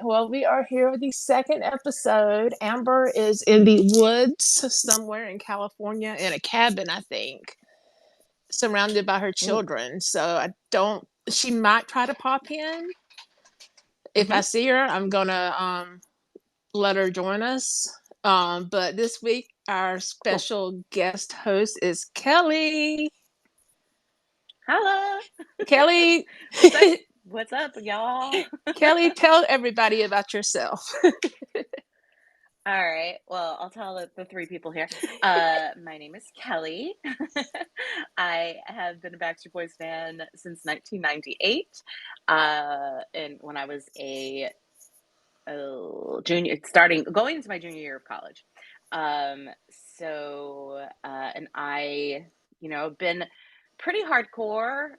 Well, we are here with the second episode. Amber is in the woods somewhere in California in a cabin, I think, surrounded by her Ooh. children. So I don't, she might try to pop in. If I Mm-hmm. see her, I'm going to let her join us. But this week, our Cool. special guest host is Kelly. Hello. Kelly, What's up? What's up, y'all? Kelly, tell everybody about yourself. All right. Well, I'll tell the three people here. My name is Kelly. I have been a Backstreet Boys fan since 1998. And when I was a junior, going into my junior year of college. Um, and I, been pretty hardcore.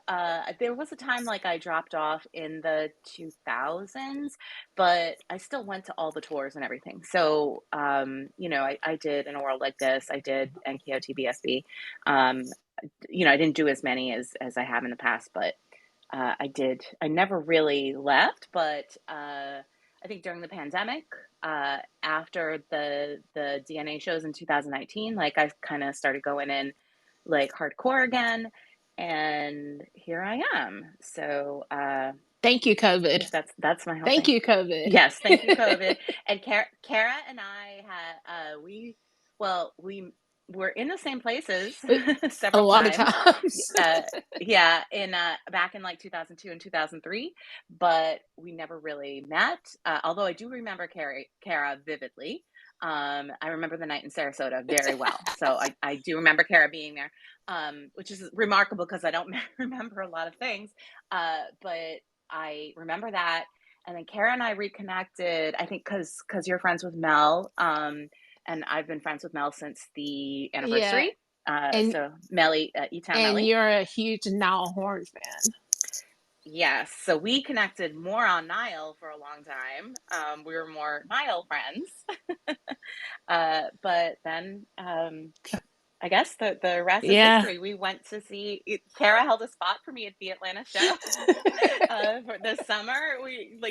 There was a time like I dropped off in the 2000s, but I still went to all the tours and everything. So, I did In a World Like This, I did NKOT BSB. Um, I didn't do as many as I have in the past, but I did. I never really left, but I think during the pandemic, after the DNA shows in 2019, like I kind of started going in like hardcore again, and here I am. So Thank you, COVID. yeah, that's my whole Thank thing. you, COVID. Yes, thank you, COVID. And Kara and I had we were in the same places A several lot of times. times. Uh, yeah, in back in like 2002 and 2003, but we never really met. Although I do remember Kara vividly. I remember the night in Sarasota very well. So I do remember Kara being there, which is remarkable because I don't remember a lot of things. But I remember that. And then Kara and I reconnected, I think because you're friends with Mel. And I've been friends with Mel since the Yeah. anniversary. And So Melly, E-Town and Melly. you're a huge Nile Horn fan. Yes. So we connected more on Nile for a long time. We were more Nile friends. But then I guess the rest is Yeah. history. We went to see Kara held a spot for me at the Atlanta show for this summer.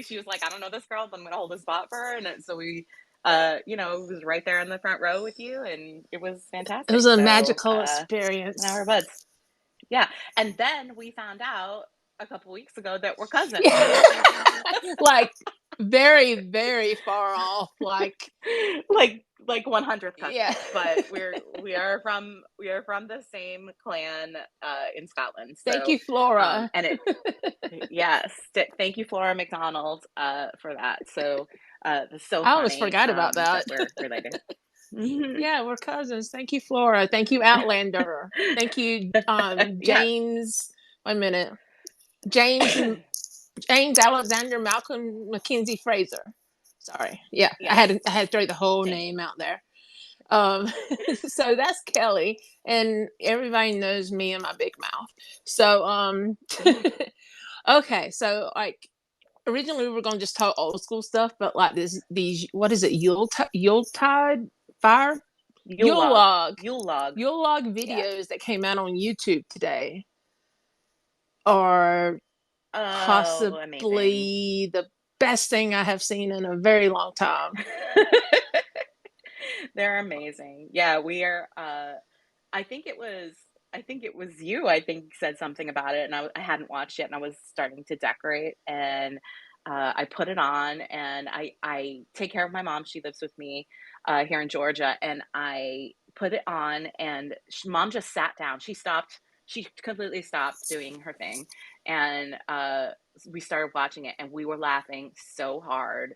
She was like, I don't know this girl, but I'm gonna hold a spot for her. And so we, it was right there in the front row with you, and it was It fantastic. was a So magical now experience. we're buds. Yeah, and then we found out a couple weeks ago that we're cousins. Yeah. Like very, very far off. Like like 100th cousins, yeah. but we are from the same clan in Scotland. Thank So you, Flora. and it yes, thank you, Flora McDonald, for that. So it's so I always funny forgot about that that. we're related. Mhm. Yeah, we're cousins. Thank you, Flora. Thank you, Outlander. Thank you, Yeah. James. One minute. James James Alexander Malcolm Mackenzie Fraser. Sorry. Yeah, Yes. I had to throw the whole James. name out there. Um, so that's Kelly, and everybody knows me and my big mouth. So Mhm. okay, so like originally we were gonna just talk old school stuff, but like these what is it Yuletide fire Yule Yule log. log Yule log. Yule log Yeah. videos that came out on YouTube today are Oh, amazing. possibly the best thing I have seen in a very long time. They're amazing. Yeah, we are. I think it was. I think it was you. I think said something about it, and I hadn't watched yet, and I was starting to decorate, and I put it on, and I take care of my mom. She lives with me here in Georgia, and I put it on, and mom just sat down. She stopped. She completely stopped doing her thing, and we started watching it, and we were laughing so hard,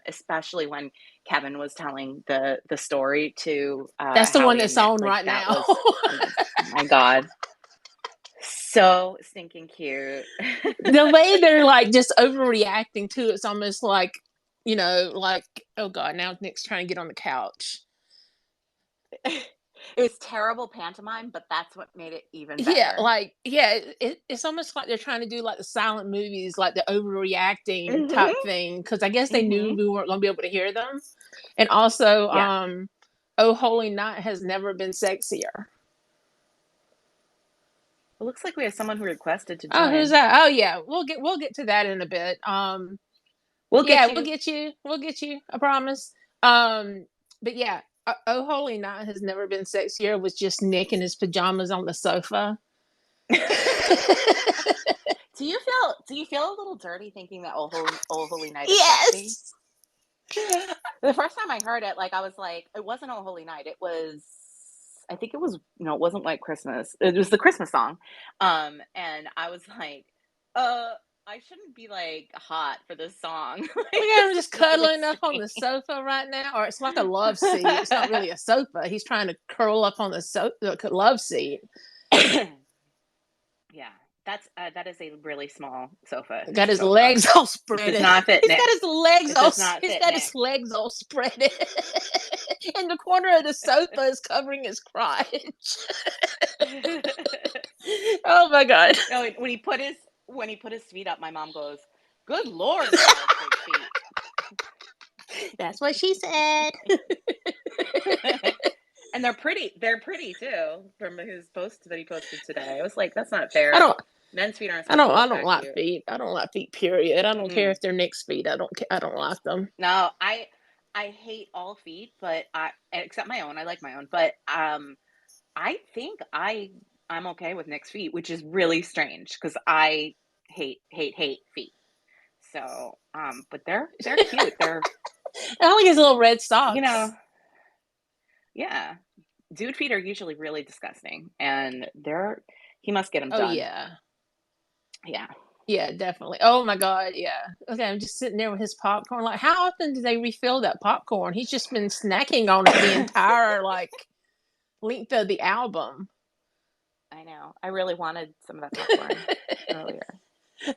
especially when Kevin was telling the story to That's the how one he had that's met. on Like right that now. was, my God, so stinking cute. The way they're like just overreacting to it's almost like like oh god, now Nick's trying to get on the couch. It was terrible pantomime, but that's what made it even Yeah, better. like yeah, it's almost like they're trying to do like the silent movies, like the overreacting Hmm. type thing, because I guess they knew Hmm. we weren't going to be able to hear them, and also, Yeah. "Oh Holy Night" has never been sexier. It looks like we have someone who requested to Oh, who's join. that? Oh yeah, we'll get to that in a bit. We'll get Yeah, we'll you. get you. We'll get you. I promise. But yeah, Oh Holy Night has never been sexier. Was just Nick in his pajamas on the sofa. Do you feel a little dirty thinking that Oh Holy Night is sexy? Yes. The first time I heard it, like I was like, it wasn't Oh Holy Night. It was, I think it was, no, it wasn't White Christmas. It was the Christmas song. And I was like, uh, I shouldn't be like hot for this song. We Like got him this just is really cuddling up on the strange. sofa right now, or it's like a love seat. It's not really a sofa. He's trying to curl up on the love seat. Yeah, that is a really small sofa. Got his Sofa. legs all This does spreaded. not fit He's got Nick. his legs It all. does not He's fit got his Nick. legs all spreaded, and the corner of the sofa is covering his crotch. Oh my god! No, when he put his feet up, my mom goes, "Good Lord, he has big feet." That's what she said. And they're pretty. They're pretty too. From his post that he posted today, I was like, "That's not I fair. don't. Men's feet aren't I supposed don't. to I look don't that like cute." feet. I don't like feet. Period. I don't care Mm-mm. if they're Nick's feet. I don't. I don't like them. No, I hate all feet, but I except my own. I like my own, but I think I'm okay with Nick's feet, which is really strange because I hate feet. So, but they're cute. They're I like his little red you know, socks. yeah. Dude feet are usually really disgusting, and he must get them Oh done. yeah. Yeah. Yeah, definitely. Oh my god, yeah. Okay, I'm just sitting there with his popcorn. Like, how often do they refill that popcorn? He's just been snacking on it the entire length of the album. I know. I really wanted some of that popcorn earlier.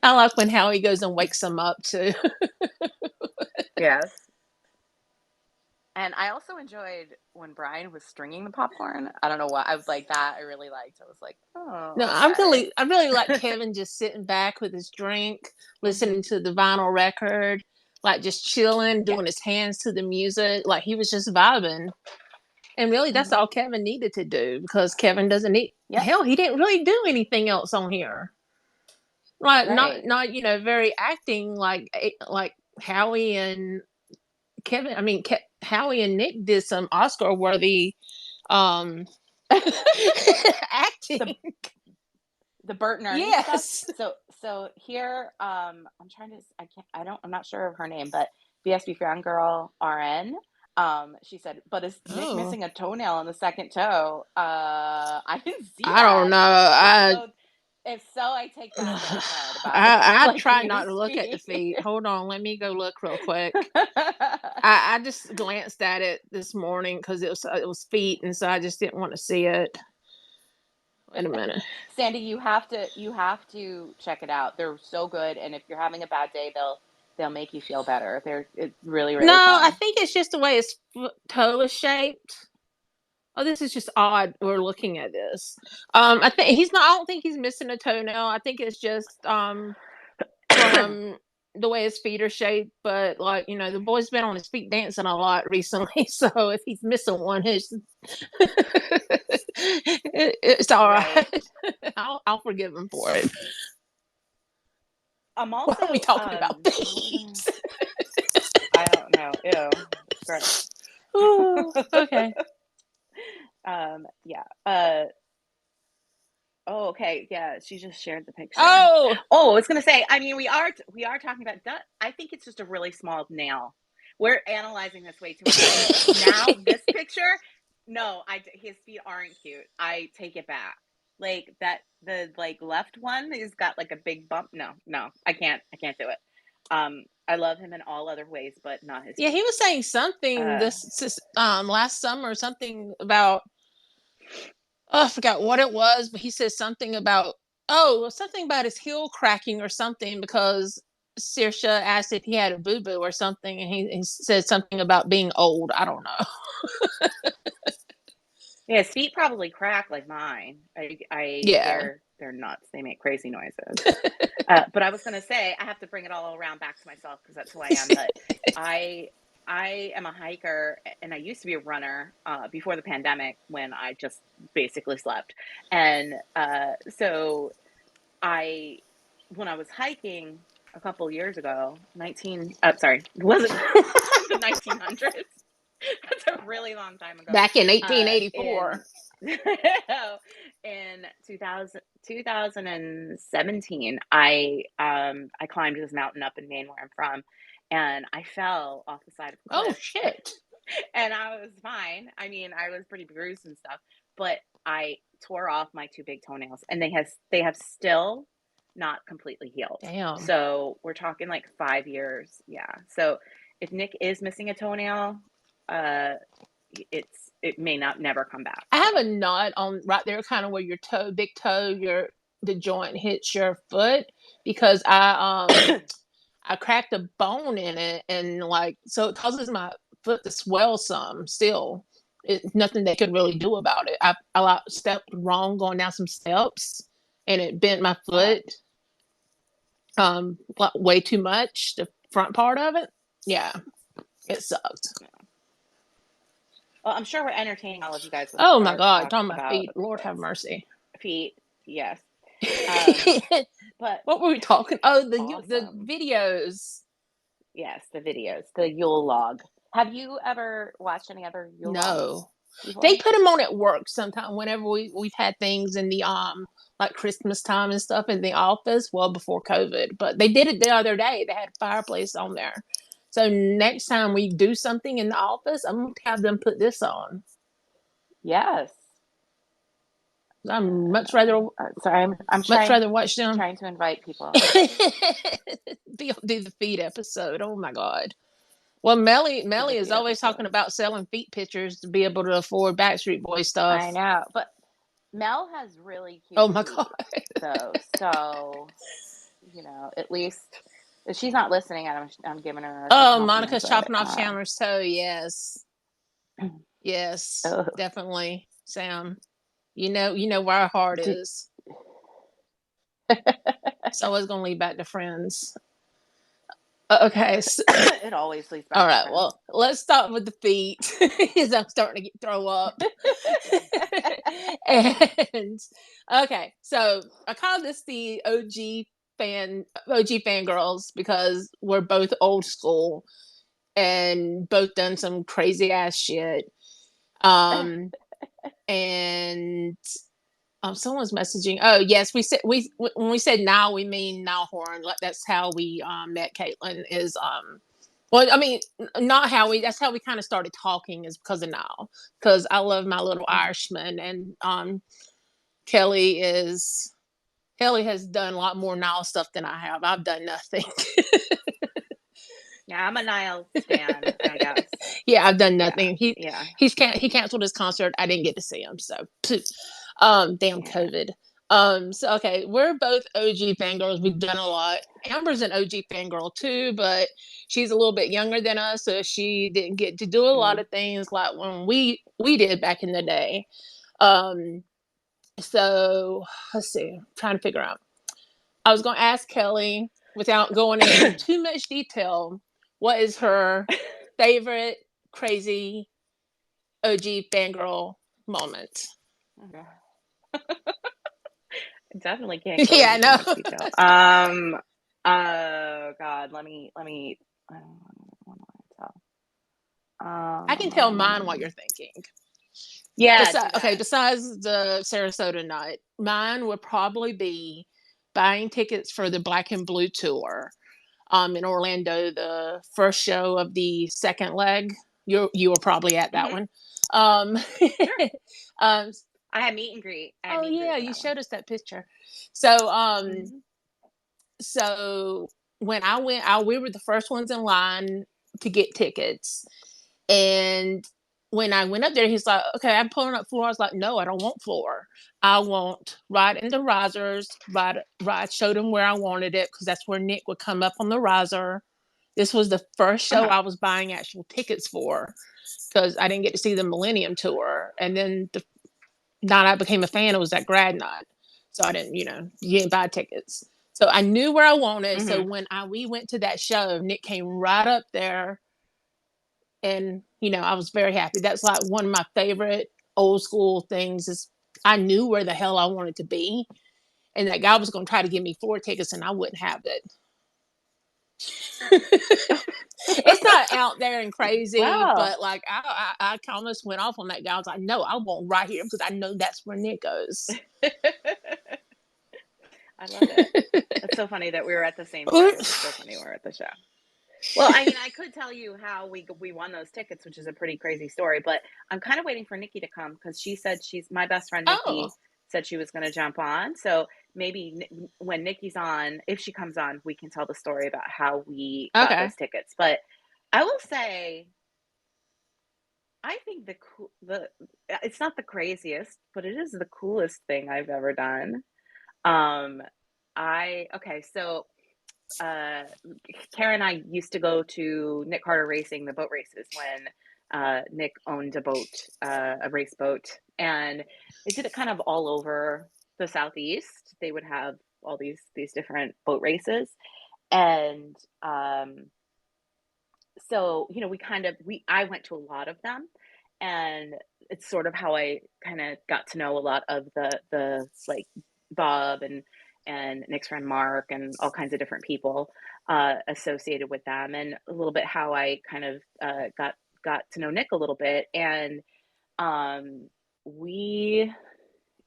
I like when Howie goes and wakes him up too. Yes. And I also enjoyed when Brian was stringing the popcorn. I don't know what I was like that. I really liked. I was like, No, oh, okay. I really like Kevin just sitting back with his drink, Hmm. listening to the vinyl record, like just chilling, Yeah. doing his hands to the music, like he was just vibing. And really, that's Hmm. all Kevin needed to do because Kevin doesn't need. Yep. Hell, he didn't really do anything else on here. Like Right. not very acting like Howie and Kevin. I mean, Howie and Nick did some Oscar worthy um the acting. the Bert and Ernie stuff. Yes. So here, I'm trying to. I can't. I don't. I'm not sure of her name, but BSB Fangirl RN. She said, but is Nick Oh, missing a toenail on the second toe? I didn't see I don't that. know. If so, I take back what I said about I try liking not his to look at the feet. feet. Hold on, let me go look real quick. I just glanced at it this morning because it was feet, and so I just didn't want to see it. Wait a minute. Sandy, you have to check it out. They're so good, and if you're having a bad day, they'll make you feel better. It's really No, really I fun. think it's just the way his toe is shaped. Oh, this is just odd. We're looking at this. I think he's not. I don't think he's missing a toenail. I think it's just from the way his feet are shaped. But the boy's been on his feet dancing a lot recently. So if he's missing one, it's all Right. right. I'll forgive him for it. I'm Why are we also talking about what was feet? I don't know. Ew, gross. Ooh, okay. Yeah. Oh, okay. Yeah, she just shared the picture. Oh, Oh, I was gonna say. I mean, we are talking about. I think it's just a really small nail. We're analyzing this way too much. And now this picture, no, his feet aren't cute. I take it back. Like that, the left one has got like a big bump. No, no, I can't do it. I love him in all other ways, but not his yeah, he feet. was saying something Uh, this last summer, something about, oh, I forgot what it was, but he said something about his heel cracking or something because Saoirse asked if he had a boo boo or something, and he said something about being old. I don't know. Yeah, his feet probably crack like mine. Yeah. They're nuts. They make crazy noises. But I was gonna say I have to bring it all around back to myself because that's who I am. But I I am a hiker and I used to be a runner before the pandemic when I just basically slept. And so I when I was hiking. a couple years ago. Sorry, it wasn't the 1900s. That's a really long time ago. Back in In 1884. in 2017, I climbed this mountain up in Maine where I'm from, and I fell off the side of a Oh cliff, shit. and I was fine. I mean, I was pretty bruised and stuff, but I tore off my two big toenails, and they have still not completely healed. Damn. So we're talking like 5 years. Yeah. So if Nick is missing a toenail, uh, it may not never come back. I So have a knot on right there, kind of where your toe, big toe, the joint hits your foot because I cracked a bone in it, and like so it causes my foot to swell some still. Nothing they could really do about it. I stepped wrong going down some steps, and it bent my uh, foot like way too much, the front part of it. Yeah, it sucked. well, I'm sure we're entertaining all of you guys with Oh my our god, talk talking about about feet, Lord have mercy. feet. Yes. Um, but What were we talking? Oh, the awesome. videos. Yes, the videos, the Yule log. Have you ever watched any other Yule logs No, they before? put them on at work sometime. Whenever we've had things in the like Christmas time and stuff in the office. Well, before COVID, but they did it the other day. They had a fireplace on there. So next time we do something in the office, I'm gonna have them put this on. Yes. I'm Sorry, I'm much trying rather watch them trying to invite people. do the feet episode. Oh my god. Well, To the Melly is feet always talking episode. about selling feet pictures to be able to afford Backstreet Boy stuff. I know, but Mel has really Oh cute my god. feet, though. So, at least if she's not listening, I'm giving her a Oh, compliment. Monica's But chopping off Chandler's toe. Yes, yes, oh, definitely, Sam. You know where our heart do, is. So it's gonna lead back to Friends. Okay. So, it always leads all back to right. Friends. Well, let's start with the feet, because I'm starting to throw up. And okay, so I call this the OG fangirls because we're both old school and both done some crazy ass shit. Um, and someone's messaging. Oh yes, we said we when we said now we mean now horn. Like that's how we met Caitlin. Is well, I mean, not how we. That's how we kind of started talking. Is because of now. Because I love my little Irishman, and Kelly has done a lot more Nile stuff than I have. I've done nothing. Yeah, I'm a Niall stan, I guess. Yeah, I've done Yeah, nothing. yeah, He canceled his concert. I didn't get to see him. So, damn yeah. COVID. So okay, we're both OG fangirls. We've done a lot. Amber's an OG fangirl too, but she's a little bit younger than us, so she didn't get to do a lot Mm. of things like when we did back in the day. Um, so let's see. I'm trying to figure out. I was going to ask Kelly, without going into too much detail, what is her favorite crazy OG fangirl moment? Okay. Definitely can't go Yeah, I into too know. much detail. Oh God, let me. I don't want to tell. I can tell mine what you're thinking. Yeah, do Okay, that. besides the Sarasota night, mine would probably be buying tickets for the Black and Blue tour in Orlando, the first show of the second leg. You were probably at that Hmm. one. Um, Sure. um, I had meet and greet. I had oh meet and greet yeah, for you that one. showed us that picture. So Hmm. so when I went out, we were the first ones in line to get tickets. And when I went up there, he's like, okay, I'm pulling up floor. I was like, no, I don't want floor. I want right in the risers, right, showed him where I wanted it because that's where Nick would come up on the riser. This was the first show Uh-huh. I was buying actual tickets for because I didn't get to see the Millennium Tour. And then the night I became a fan, it was that grad night. So I didn't, you didn't buy tickets. So I knew where I wanted. So Hmm. when we went to that show, Nick came right up there, and I was very happy. That's like one of my favorite old school things. Is I knew where the hell I wanted to be, and that guy was going to try to give me 4 tickets, and I wouldn't have it. It's not out there and crazy, Wow. but like I almost went off on that guy. I was like, no, I want right here because I know that's where Nick goes. I love it. That's so funny that we were at the same show. That's so funny we were at the show. Well, I mean, I could tell you how we won those tickets, which is a pretty crazy story, but I'm kind of waiting for Nikki to come because she said she's my best friend Oh, Nikki said she was going to jump on. So maybe when Nikki's on, if she comes on, we can tell the story about how we got okay. those tickets. But I will say, I think the it's not the craziest, but it is the coolest thing I've ever done. Um, I okay, so uh, Kara and I used to go to Nick Carter Racing, the boat races, when Nick owned a boat, a race boat, and they did it kind of all over the Southeast. They would have all these different boat races, and so we I went to a lot of them, and it's sort of how I kind of got to know a lot of the like Bob and Nick's friend Mark and all kinds of different people associated with them, and a little bit how I kind of got to know Nick a little bit, and um, we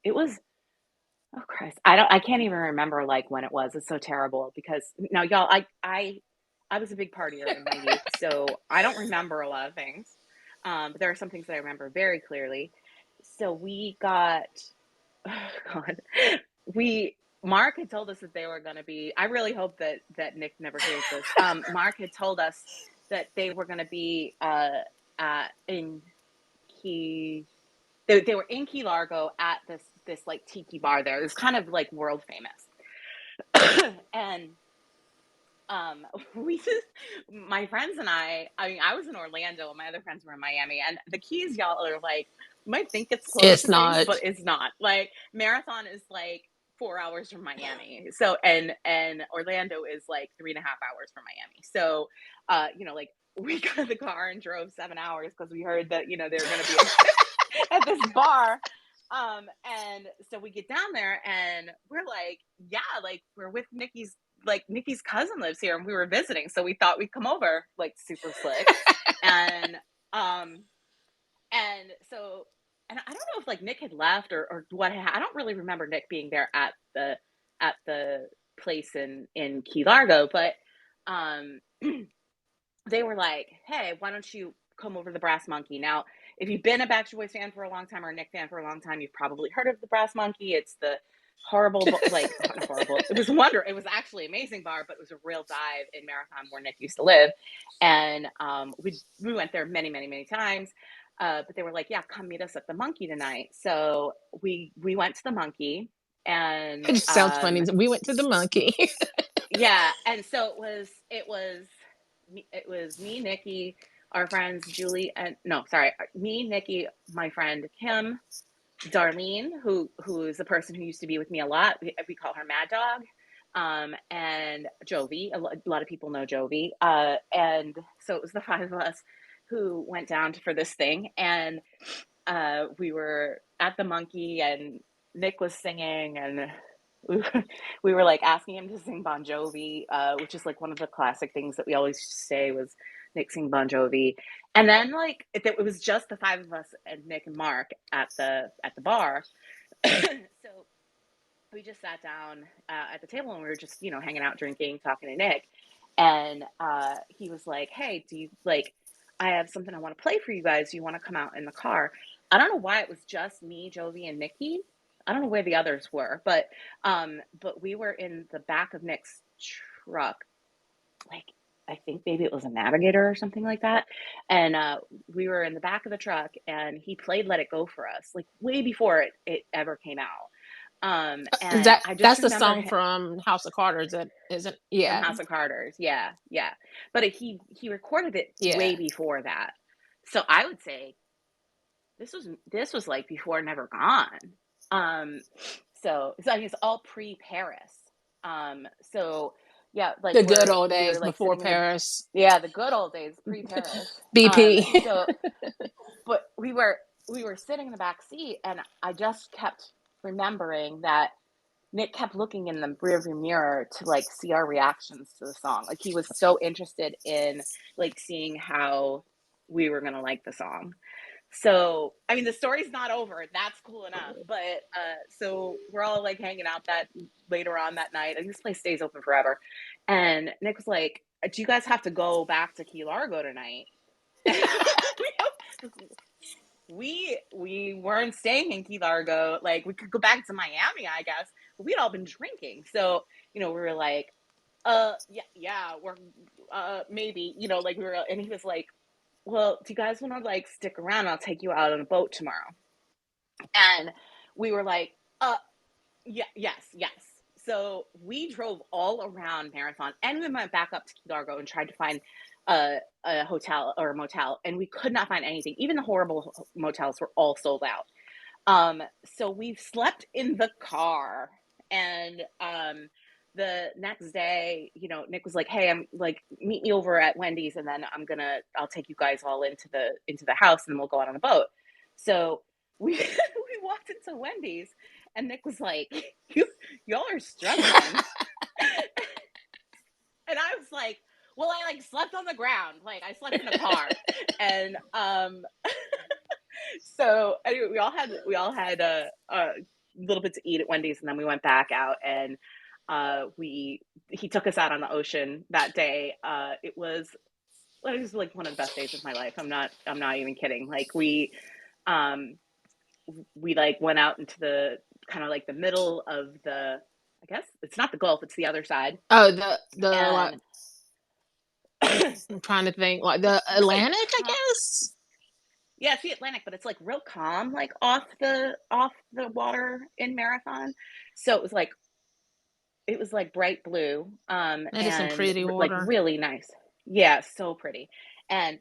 it was oh Christ, I can't even remember like when it was. It's so terrible because now y'all I was a big partier in my youth, so I don't remember a lot of things. But there are some things that I remember very clearly. So we got, oh God, we Mark had told us that they were going to be. I really hope that Nick never hears this. Mark had told us that they were going to be in Key. They were in Key Largo at this like tiki bar there. It was kind of like world famous, and um we just my friends and I mean I was in Orlando and my other friends were in Miami, and the Keys, y'all, are like, you might think it's close It's to things, not. but it's not. Like Marathon is like 4 hours from Miami, so and Orlando is like 3.5 hours from Miami. So like we got in the car and drove 7 hours because we heard that they were going to be at this bar. And so we get down there and we're like, yeah, like we're with Nikki's cousin lives here and we were visiting. So we thought we'd come over like super slick. And and so and I don't know if like Nick had left or what I don't really remember Nick being there at the place in Key Largo, but um they were like, hey, why don't you come over to the Brass Monkey? Now, if you've been a Backstreet Boys fan for a long time or a Nick fan for a long time, you've probably heard of the Brass Monkey. It's the horrible, like, not horrible. It was actually an amazing bar, but it was a real dive in Marathon where Nick used to live. And we went there many, many, many times. But they were like, yeah, come meet us at the Monkey tonight. So we went to the Monkey, and It just sounds funny. We went to the Monkey. yeah, and so it was me, Nikki, our friends Julie, and no, sorry, me, Nikki, my friend Kim, Darlene, who is the person who used to be with me a lot. We call her Mad Dog, and Jovi. A lot of people know Jovi, and so it was the five of us who went down for this thing, and we were at the Monkey, and Nick was singing, and we were like asking him to sing Bon Jovi, which is like one of the classic things that we always say was Nick sing Bon Jovi. And then like it was just the five of us and Nick and Mark at the bar. So we just sat down at the table and we were just hanging out, drinking, talking to Nick, and he was like, "Hey, do you like? I have something I want to play for you guys. Do you want to come out in the car?" I don't know why it was just me, Jovi, and Nikki. I don't know where the others were, but we were in the back of Nick's truck, like I think maybe it was a Navigator or something like that, and we were in the back of the truck, and he played "Let It Go" for us, like way before it ever came out. And I just That's the remember song him from House of Carters. That isn't. from Yeah, House of Carters. Yeah, yeah. But he recorded it yeah. way before that. So I would say this was like before Never Gone. Um, so I mean it's all pre Paris. So yeah, like The good old we days were like before sitting in the Paris. yeah, the good old days pre Paris. BP. So but we were sitting in the back seat, and I just kept remembering that Nick kept looking in the rearview mirror to like see our reactions to the song. Like he was so interested in like seeing how we were gonna like the song. So I mean the story's not over. That's cool enough. But so we're all like hanging out that later on that night, and this place stays open forever. And Nick was like, "Do you guys have to go back to Key Largo tonight?" we weren't staying in Key Largo. Like we could go back to Miami, I guess, but we'd all been drinking. So, we were like, yeah, we're maybe, like we were, and he was like, well, do you guys want to like stick around? I'll take you out on a boat tomorrow. And we were like, yeah, yes. So we drove all around Marathon, and we went back up to Key Largo and tried to find a hotel or a motel, and we could not find anything. Even the horrible motels were all sold out. So we slept in the car, and the next day, Nick was like, "Hey, I'm like, meet me over at Wendy's, and then I'll take you guys all into the house, and then we'll go out on a boat." So we we walked into Wendy's, and Nick was like, y'all are struggling," and I was like, "Well, I like slept on the ground, like I slept in a car," and so anyway, we all had a little bit to eat at Wendy's, and then we went back out, and he took us out on the ocean that day. It was like one of the best days of my life. I'm not even kidding. Like we like went out into the kind of like the middle of the, I guess it's not the Gulf, it's the other side. Oh, the like, And I'm trying to think, like the it's like Atlantic, I guess. yeah, it's the Atlantic, but it's like real calm, like off the water in Marathon. So it was like bright blue, That is some and pretty like water. really nice. Yeah, so pretty. And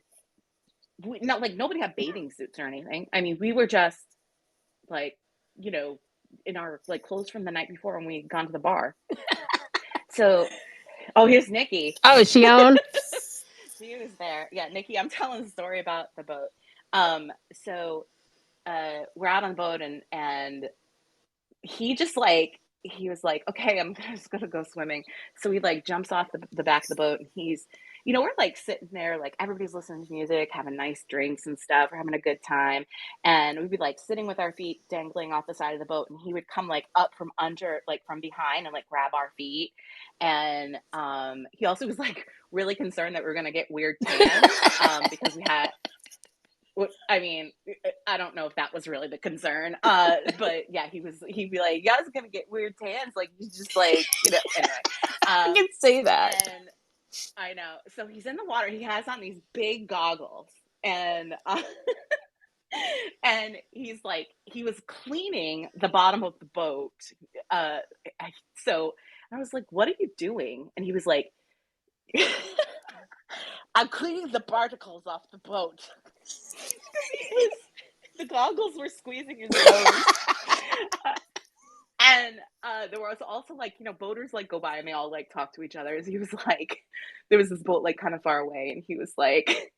not like nobody had bathing suits or anything. I mean, we were just like, in our like clothes from the night before when we had gone to the bar. So, oh, here's Nikki. Oh, is she on? She was there. Yeah, Nikki, I'm telling the story about the boat. So we're out on the boat, and he was like, okay, I'm just gonna go swimming. So he like jumps off the back of the boat, and we're like sitting there, like everybody's listening to music, having nice drinks and stuff, we're having a good time. And we'd be like sitting with our feet dangling off the side of the boat, and he would come like up from under, like from behind, and like grab our feet. And he also was like really concerned that we were gonna get weird tans, because we had, I mean, I don't know if that was really the concern, but yeah, he'd be like, "You guys are gonna get weird tans, like you just like, anyway." I can see that. And I know. So he's in the water. He has on these big goggles, and and he was cleaning the bottom of the boat. Uh, so I was like, "What are you doing?" And he was like, "I'm cleaning the particles off the boat." The goggles were squeezing his nose. And there was also like, boaters like go by and they all like talk to each other. As he was like, there was this boat like kind of far away, and he was like,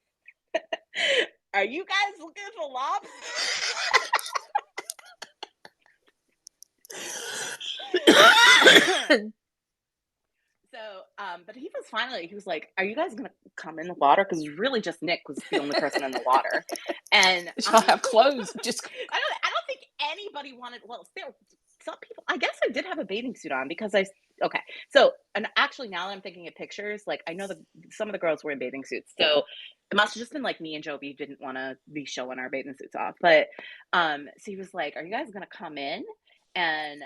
"Are you guys looking for lobsters?" So, but he was like, "Are you guys gonna come in the water?" Because really, just Nick was the only person in the water, and She'll have clothes. Just I don't think anybody wanted. Well, there some people. I guess I did have a bathing suit on because okay. So, and actually, now that I'm thinking of pictures, like I know some of the girls were in bathing suits, so it must have just been like me and Joby didn't want to be showing our bathing suits off. But so he was like, "Are you guys gonna come in?" And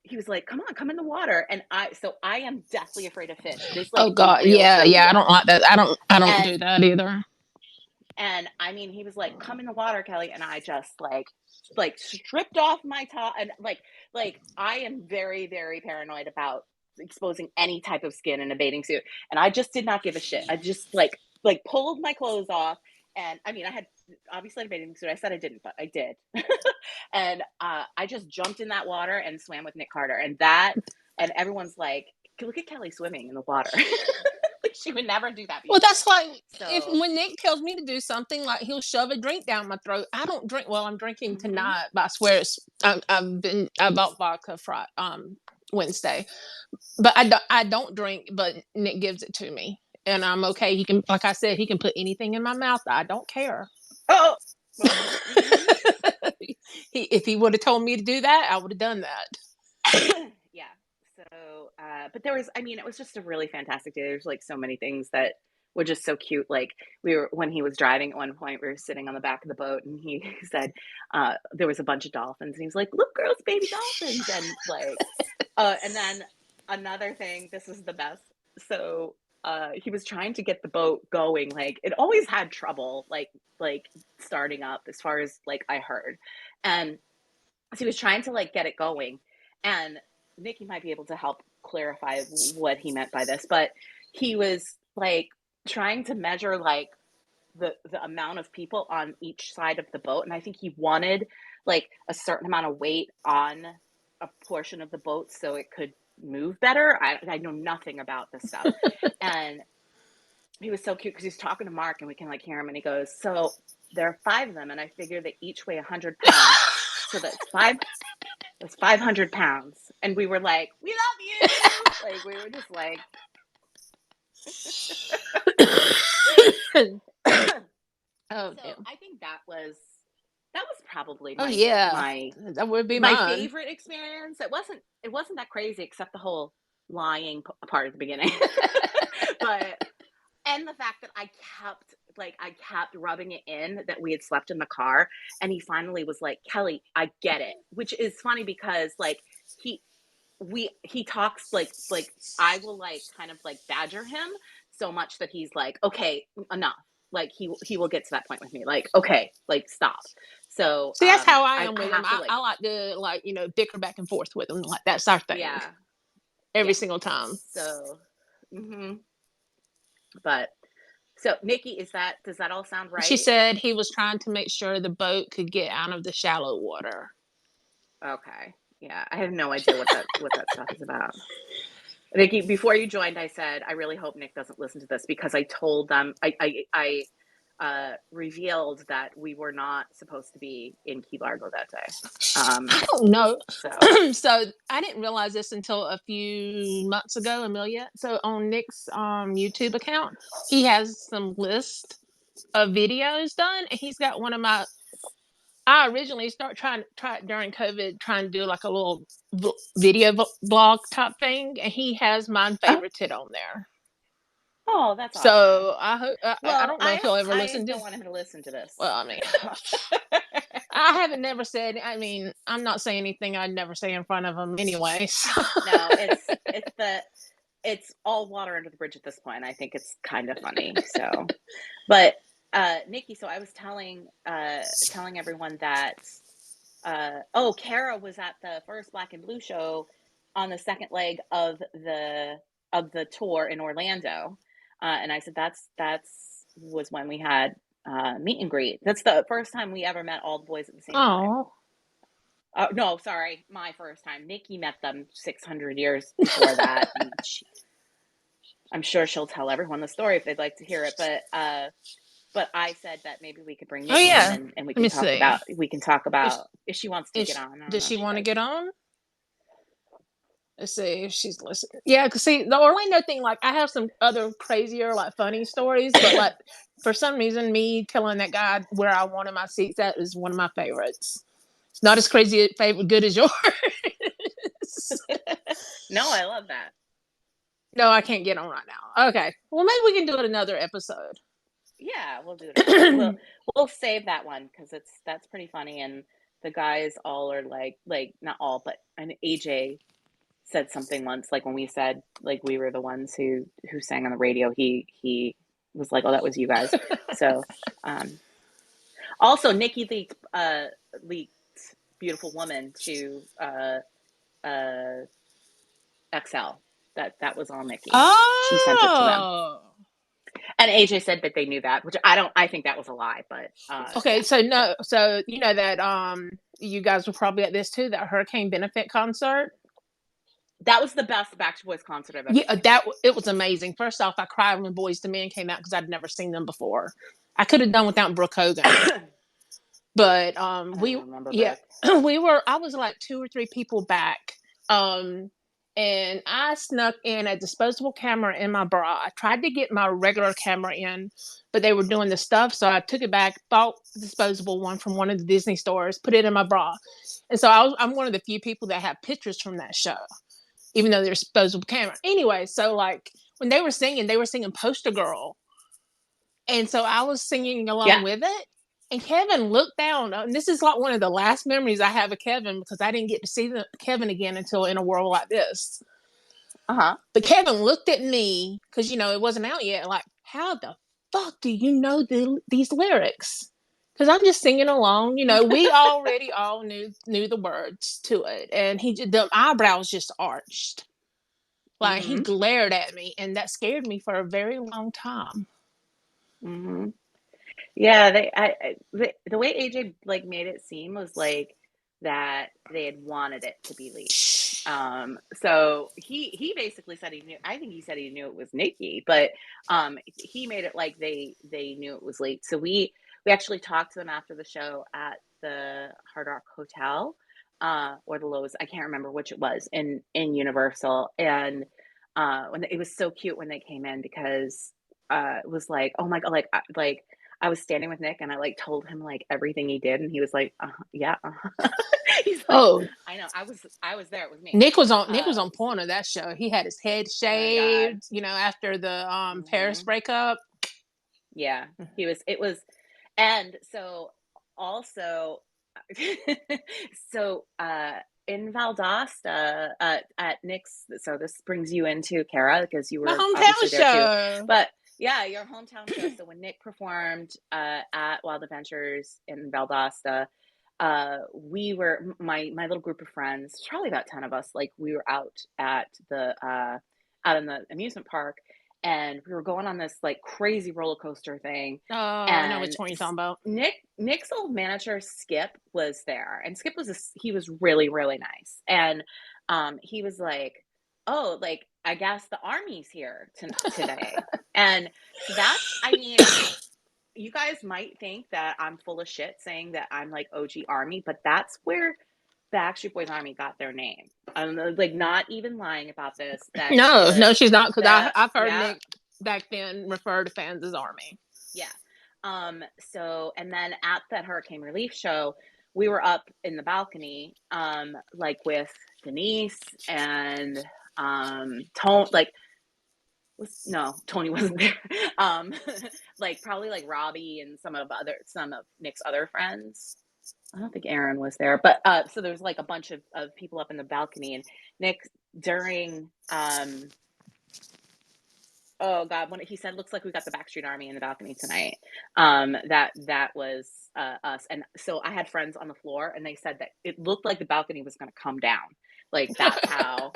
he was like, come in the water." And I am deathly afraid of fish. This like oh is god, real yeah. I phobia. don't like that. I don't do And that either. I mean, he was like, "Come in the water, Kelly," and I just like stripped off my top, and like I am very very paranoid about exposing any type of skin in a bathing suit, and I just did not give a shit. I just like pulled my clothes off, and I mean, I had obviously a bathing suit. I said I didn't, but I did. And I just jumped in that water and swam with Nick Carter, and everyone's like, "Look at Kelly swimming in the water." She would never do that Well, before. that's like if So, when Nick tells me to do something, like he'll shove a drink down my throat. I don't drink. Well, I'm drinking mhm. tonight, but I swear I bought vodka Friday, Wednesday, but I don't drink. But Nick gives it to me, and I'm okay. He can, like I said, he can put anything in my mouth. I don't care. Oh, well, mhm. If he would have told me to do that, I would have done that. Yeah. So, but there was, I mean, it was just a really fantastic day. There's like so many things that were just so cute. Like when he was driving at one point, we were sitting on the back of the boat and he said, there was a bunch of dolphins and he was like, look, girls, baby dolphins. And like, and then another thing, this was the best. So, he was trying to get the boat going. Like it always had trouble, like starting up as far as like I heard. And so he was trying to like get it going, and Nikki might be able to help clarify what he meant by this, but he was like trying to measure like the amount of people on each side of the boat, and I think he wanted like a certain amount of weight on a portion of the boat so it could move better. I know nothing about this stuff, and he was so cute because he's talking to Mark and we can like hear him and he goes, so there are 5 of them and I figure they each weigh 100 pounds. So that's 500 pounds. And we were like, we love you. Like we were just like, Oh, so damn. I think that was probably Oh, my yeah. my That would be my mine. favorite experience. It wasn't that crazy except the whole lying part at the beginning. But and the fact that I kept rubbing it in that we had slept in the car, and he finally was like, Kelly, I get it, which is funny because like he he talks like I will like kind of like badger him so much that he's like, okay, enough. Like he will get to that point with me like, okay, like stop. So See, that's how I I am I with him. have to I like, like to, like, bicker back and forth with him. Like, that's our thing yeah, every yeah. single time. So but so Nikki, does that all sound She right? said he was trying to make sure the boat could get out of the shallow water. Okay. Yeah, I have no idea what that stuff is about. Nikki, before you joined, I said I really hope Nick doesn't listen to this because I told them I revealed that we were not supposed to be in Key Largo that day. I don't know. So So I didn't realize this until a few months ago, Amelia. So on Nick's YouTube account, he has some list of videos done, and he's got one of my. I originally try it during COVID, trying to do like a little video blog type thing, and he has mine oh, favorited on there. oh, that's awesome. So I hope I Well, don't know if he'll ever I listen to. don't want him to listen to this. Well, I mean, I haven't never said. I mean, I'm not saying anything I'd never say in front of him anyway. So. No, it's all water under the bridge at this point. I think it's kind of funny. So, but Nikki, so I was telling everyone that oh, Karah was at the first Black and Blue show on the second leg of the tour in Orlando, and I said that's was when we had meet and greet. That's the first time we ever met all the boys at the same time. Oh. No, sorry, my first time. Nikki met them 600 years before that, and I'm sure she'll tell everyone the story if they'd like to hear it. But I said that maybe we could bring Oh, Nikki in yeah. and we Let can me talk see. about if she wants to get Is on. I don't does know she if she want to does. get on? Let's see if she's listening. Yeah, cause see the Orlando thing. Like I have some other crazier, like funny stories, but like for some reason, me telling that guy where I wanted my seats at is one of my favorites. It's not as crazy, favorite, good as yours. No, I love that. No, I can't get on right now. Okay, well maybe we can do it another episode. Yeah, we'll do it another. We'll save that one because that's pretty funny, and the guys all are like not all, but and AJ said something once, like when we said like we were the ones who sang on the radio. He was like, "Oh, that was you guys." So, um, also Nikki leaked "Beautiful Woman" to uh XL. That was all Nikki. She sent it to them. Oh. And AJ said that they knew that, which I think that was a lie, but Okay, yeah. so So no, so you know that you guys were probably at this too, that hurricane benefit concert. That was the best Backstreet Boys concert I've ever Yeah, seen. it was amazing. First off, I cried when Boys to Men came out because I'd never seen them before. I could have done without Brooke Hogan, but I don't we remember yeah Brooke. we were. I was like two or three people back, and I snuck in a disposable camera in my bra. I tried to get my regular camera in, but they were doing the stuff, so I took it back, bought the disposable one from one of the Disney stores, put it in my bra, and so I'm one of the few people that have pictures from that show, even though they're disposable camera. Anyway, so like when they were singing Poster Girl. And so I was singing Yeah. along with it. And Kevin looked down. And this is like one of the last memories I have of Kevin because I didn't get to see Kevin again until In a World Like This. Uh-huh. But Kevin looked at me because, it wasn't out yet. Like, how the fuck do you know these lyrics? Because I'm just singing along. We already all knew the words to it. And the eyebrows just arched. Like, he Mm-hmm. glared at me. And that scared me for a very long time. Mm-hmm. Yeah, the way AJ like made it seem was like that they had wanted it to be late. So he basically said he knew. I think he said he knew it was Nikki, but he made it like they knew it was late. So we actually talked to them after the show at the Hard Rock Hotel, or the Lowe's. I can't remember which it was in Universal, and when it was so cute when they came in because it was like, oh my god, like I was standing with Nick and I like told him like everything he did and he was like, yeah. He's like, Oh, I know. I was there. It was me. Nick was on point of that show. He had his head Oh my god. shaved, after the Paris Hmm. breakup. Yeah. It was and so also so in Valdosta at Nick's, so this brings you into Kara because you My were hometown obviously there too. show. But yeah, your hometown show. So when Nick performed at Wild Adventures in Valdosta, we were my little group of friends, probably about 10 of us, like we were out in the amusement park, and we were going on this like crazy roller coaster thing, Oh, I know which and one you're talking about. Nick's old manager Skip was there, and Skip he was really really nice, and he was like, oh, like I guess the army's here today, and so that's, I mean, you guys might think that I'm full of shit saying that I'm like OG Army, but that's where the Backstreet Boys Army got their name. I'm like not even lying about this. That's No, the no, she's not because the I've heard yeah, Nick back then refer to fans as Army. yeah. So and then at that hurricane relief show, we were up in the balcony, like with Denise and Tone, like no, Tony wasn't there. Um, like probably like Robbie and some of Nick's other friends. I don't think Aaron was there, but so there was like a bunch of people up in the balcony, and Nick during oh god, when he said, looks like we got the Backstreet Army in the balcony tonight. That was us, and so I had friends on the floor, and they said that it looked like the balcony was going to come down. Like that's how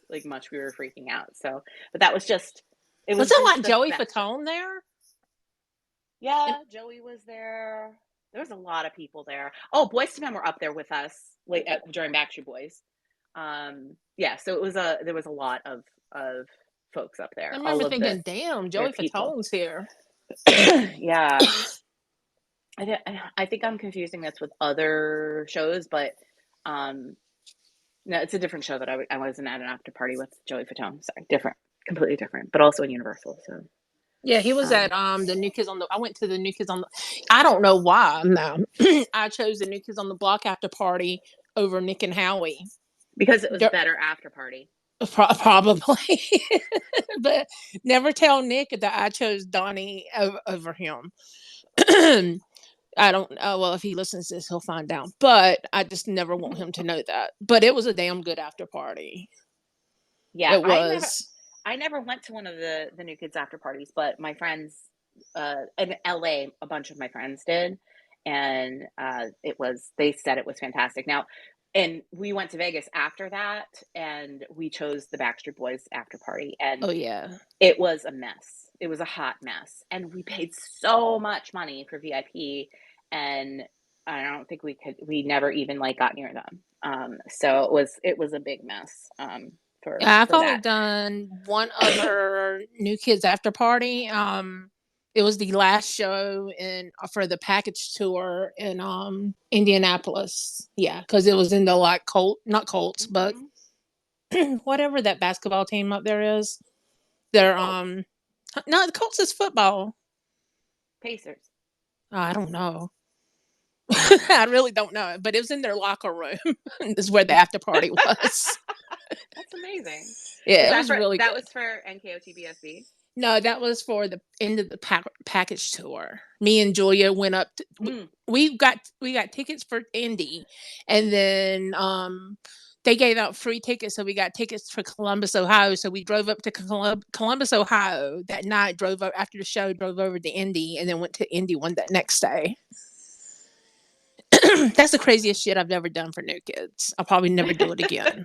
like much we were freaking out. So, but that was just, it Was was it just like the Joey best show. Fatone there? And, Yeah, Joey was there. There was a lot of people there. Oh, Boys to Men were up there with us during Backstreet Boys. Yeah, so there was a lot of folks up I there. All remember of thinking, damn, their Joey people. Fatone's here. Yeah, I think I'm confusing this with other shows, but um, no, it's a different show that I wasn't at an after party with Joey Fatone. Sorry, different, completely different, but also in Universal. So, Yeah, he was at um, the New Kids on the. I went to the New Kids on the. I don't know why. Now I chose the New Kids on the Block after party over Nick and Howie. because it was better after party. Probably, but never tell Nick that I chose Donnie over him. I don't. Well, if he listens to this, he'll find out. But I just never want him to know that. But it was a damn good after party. Yeah, It was. I never went to one of the New Kids after parties, but my friends in LA, a bunch of my friends did, and they said it was fantastic. Now, and we went to Vegas after that, and we chose the Backstreet Boys after party, and Oh yeah. it was a mess. It was a hot mess, and we paid so much money for VIP, and I don't think we never even like got near them. So it was a big mess. I've for only that. done one other New Kids after party. It was the last show in for the package tour in Indianapolis. Yeah, because it was in the like not Colts, but Hmm. whatever that basketball team up there is. They're Colts, no, the Colts is football. Pacers. Oh, I don't know. I really don't know, but it was in their locker room. This is where the after party was. That's amazing. Is Yeah, it that was for really that good. was for NKOTBSB? No, that was for the end of the package tour. Me and Julia went up. Mm. We got tickets for Indy, and then they gave out free tickets, so we got tickets for Columbus, Ohio. So we drove up to Columbus, Ohio that night. Drove up after the show, drove over to Indy, and then went to Indy one that next day. That's the craziest shit I've ever done for New Kids. I'll probably never do it again.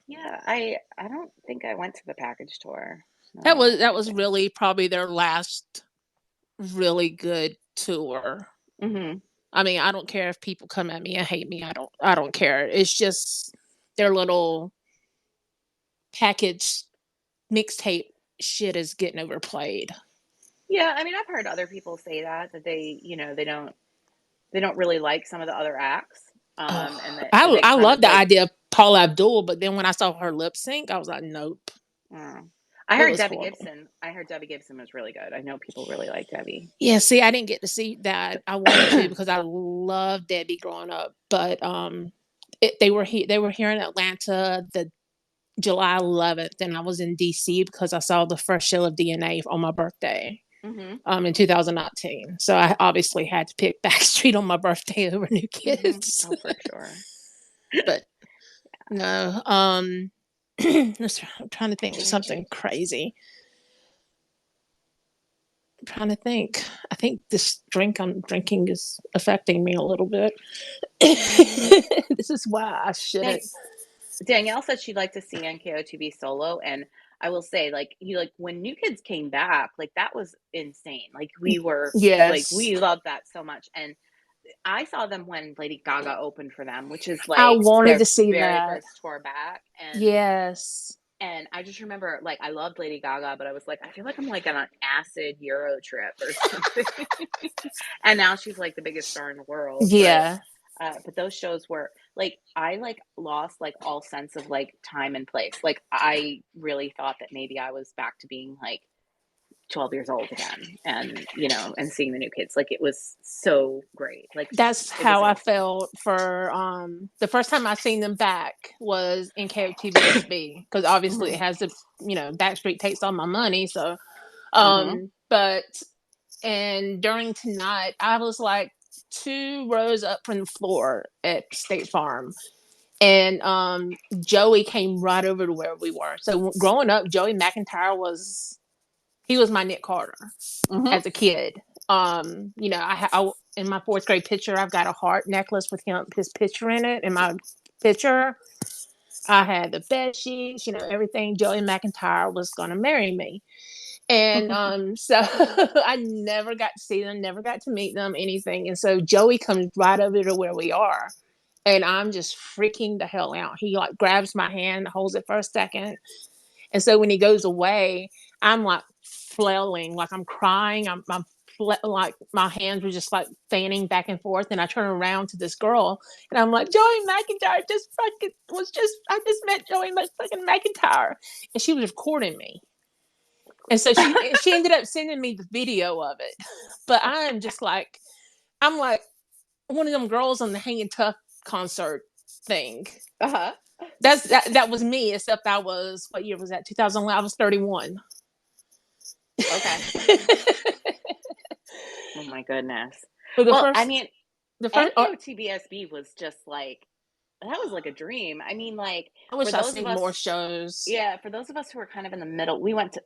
Yeah, I don't think I went to the package tour. Now That that was I that think of was it. really probably their last really good tour. Hmm. I mean, I don't care if people come at me and hate me. I don't care. It's just their little package mixtape shit is getting overplayed. Yeah, I mean, I've heard other people say that they don't really like some of the other acts, Oh, and that I they I kind love of the like. idea of Paula Abdul, but then when I saw her lip sync, I was like, nope. Mm. I It heard was Debbie horrible. Gibson. I heard Debbie Gibson was really good. I know people really like Debbie. Yeah, see, I didn't get to see that. I wanted to because I loved Debbie growing up, but they were here in Atlanta the July 11th, and I was in DC because I saw the first show of DNA on my birthday. Hmm. In 2019. So I obviously had to pick Backstreet on my birthday over New Hmm. Kids. Oh, for sure. But no, I'm trying to think of something crazy. I'm trying to think. I think this drink I'm drinking is affecting me a little bit. This is why I shouldn't. Dan- Danielle said she'd like to see NKOTB solo, and I will say, like, when New Kids came back, like that was insane. Like Yes, we loved that so much, and I saw them when Lady Gaga opened for them, which is I like wanted their to see very that. first tour back, Yes, and I just remember, like, I loved Lady Gaga, but I was like, I feel like I'm like on an acid Euro trip or something. And now she's like the biggest star in the world, yeah. but those shows were like I like lost like all sense of like time and place. Like I really thought that maybe I was back to being like 12 years old again, and and seeing the New Kids. Like it was so great. Like That's it was how I a. felt for the first time I seen them back was in KOTBSB because obviously it Mhm. has the Backstreet takes all my money. So Mhm. but and during tonight I was like 2 rows up from the floor at State Farm, and Joey came right over to where we were. So growing up, Joey McIntyre was my Nick Carter Mhm. as a kid. I in my fourth grade picture, I've got a heart necklace with his picture in it. In my picture, I had the bed sheets, everything. Joey McIntyre was going to marry me, and so I never got to see them, never got to meet them, anything. And so Joey comes right over to where we are, and I'm just freaking the hell out. He like grabs my hand, holds it for a second, and so when he goes away, I'm like flailing, like I'm crying. I'm like my hands were just like fanning back and forth. And I turn around to this girl and I'm like, Joey McIntyre I just met Joey fucking McIntyre. And she was recording me. And so she ended up sending me the video of it. But I'm like one of them girls on the Hanging Tough concert thing. Uh-huh. That was me, except I was, what year was that? 2011. I was 31. Okay. Oh my goodness. But the Well, I first, mean, the first, NKOTBSB was just like that was like a dream. I mean, like I for wish I those of seen more us, shows. yeah, for those of us who were kind of in the middle, we went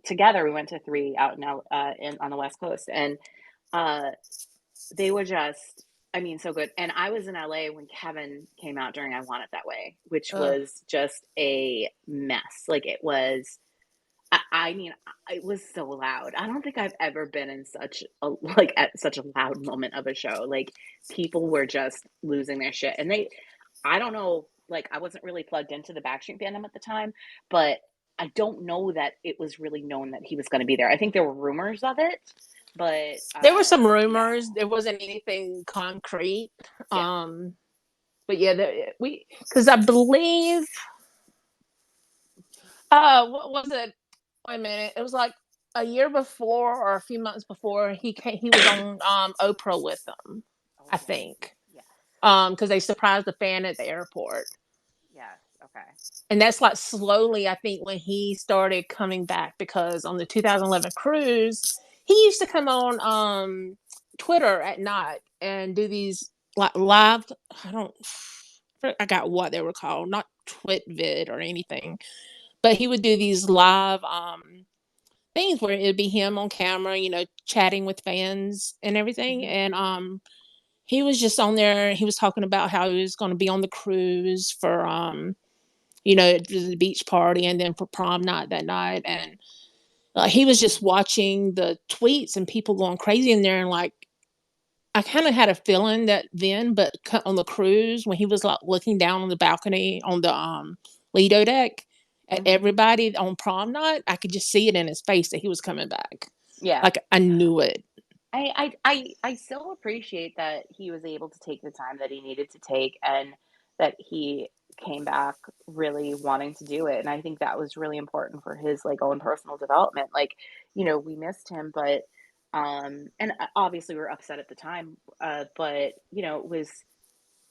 together. We went to three out now on the West Coast, and uh, they were just, I mean, so good. And I was in LA when Kevin came out during I Want It That Way, which Uh, was just a mess. Like it was. I mean, it was so loud. I don't think I've ever been in such a like at such a loud moment of a show. Like people were just losing their shit, and I don't know. like, I wasn't really plugged into the Backstreet fandom at the time, but I don't know that it was really known that he was going to be there. I think there were rumors of it, but There were some yeah, rumors. There wasn't anything concrete. yeah. But yeah, we because I believe what was it? Wait a minute. It was like a year before or a few months before he was on Oprah with them, Oh I yes, think. yes, Because they surprised the fan at the airport. yes. Okay. And that's like slowly, I think, when he started coming back, because on the 2011 cruise, he used to come on Twitter at night and do these like live. I don't, I got what they were called, not twit vid or anything, but he would do these live things where it'd be him on camera, chatting with fans and everything. Hmm. And he was just on there. He was talking about how he was going to be on the cruise for the beach party and then for prom night that night. And he was just watching the tweets and people going crazy in there. And like, I kind of had a feeling that then, but on the cruise, when he was like looking down on the balcony on the Lido deck at Hmm. everybody on prom night, I could just see it in his face that he was coming back. Yeah. Like, I knew it. I so appreciate that he was able to take the time that he needed to take, and that he came back really wanting to do it. And I think that was really important for his like own personal development. Like, we missed him, but and obviously we were upset at the time, but it was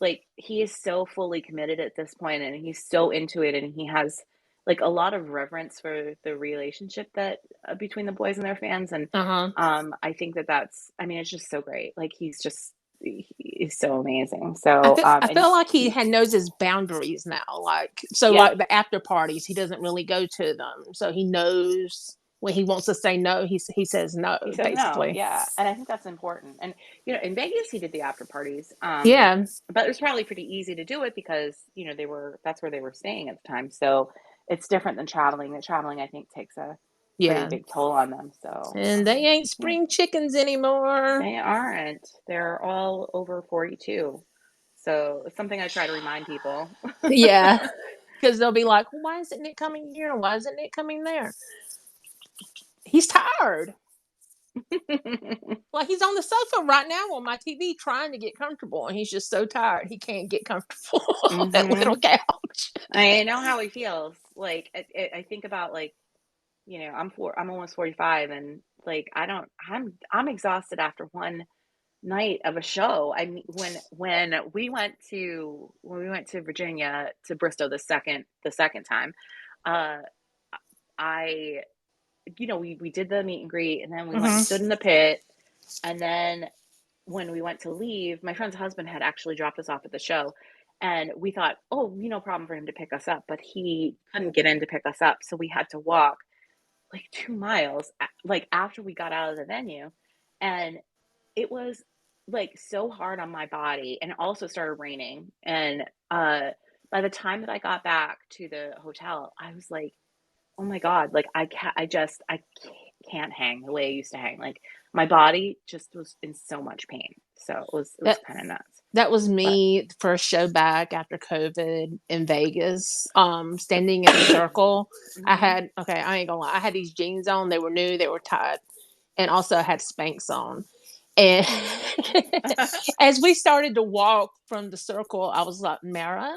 like he is so fully committed at this point, and he's so into it, and he has like a lot of reverence for the relationship that between the boys and their fans. And Uh huh. I think that that's, I mean, it's just so great. Like he's so amazing. So I and feel like he he had knows his boundaries now. Like, so yeah, like the after parties, he doesn't really go to them. So he knows when he wants to say no, he says no, he says no, basically. yeah. And I think that's important. And in Vegas he did the after parties, Yeah, but it was probably pretty easy to do it because that's where they were staying at the time. So it's different than traveling. The traveling, I think, takes a pretty yeah. big toll on them. So And they ain't yeah, spring chickens anymore. they aren't. They're all over 42. So it's something I try to remind people. Yeah, because they'll be like, well, "Why isn't Nick coming here? Why isn't Nick coming there?" He's tired. Like, he's on the sofa right now on my TV trying to get comfortable, and he's just so tired he can't get comfortable on that little Hmm. couch. I know how he feels. Like I think about like, I'm almost 45, and like I'm exhausted after one night of a show. I mean, when we went to Virginia, to Bristol the second time, uh I we did the meet and greet, and then we went and stood Mm-hmm. in the pit. And then when we went to leave, my friend's husband had actually dropped us off at the show, and we thought, oh, no problem for him to pick us up, but he couldn't get in to pick us up, so we had to walk like 2 miles, like after we got out of the venue. And it was like so hard on my body, and it also started raining. And by the time that I got back to the hotel, I was like, oh my God, like I can't hang the way I used to hang. Like my body just was in so much pain. So it was That kind of nuts. that was But me first show back after COVID in Vegas. Standing in the circle. hmm. I ain't gonna lie. I had these jeans on. They were new. They were tight, and also I had Spanx on. And as we started to walk from the circle, I was like, Mara,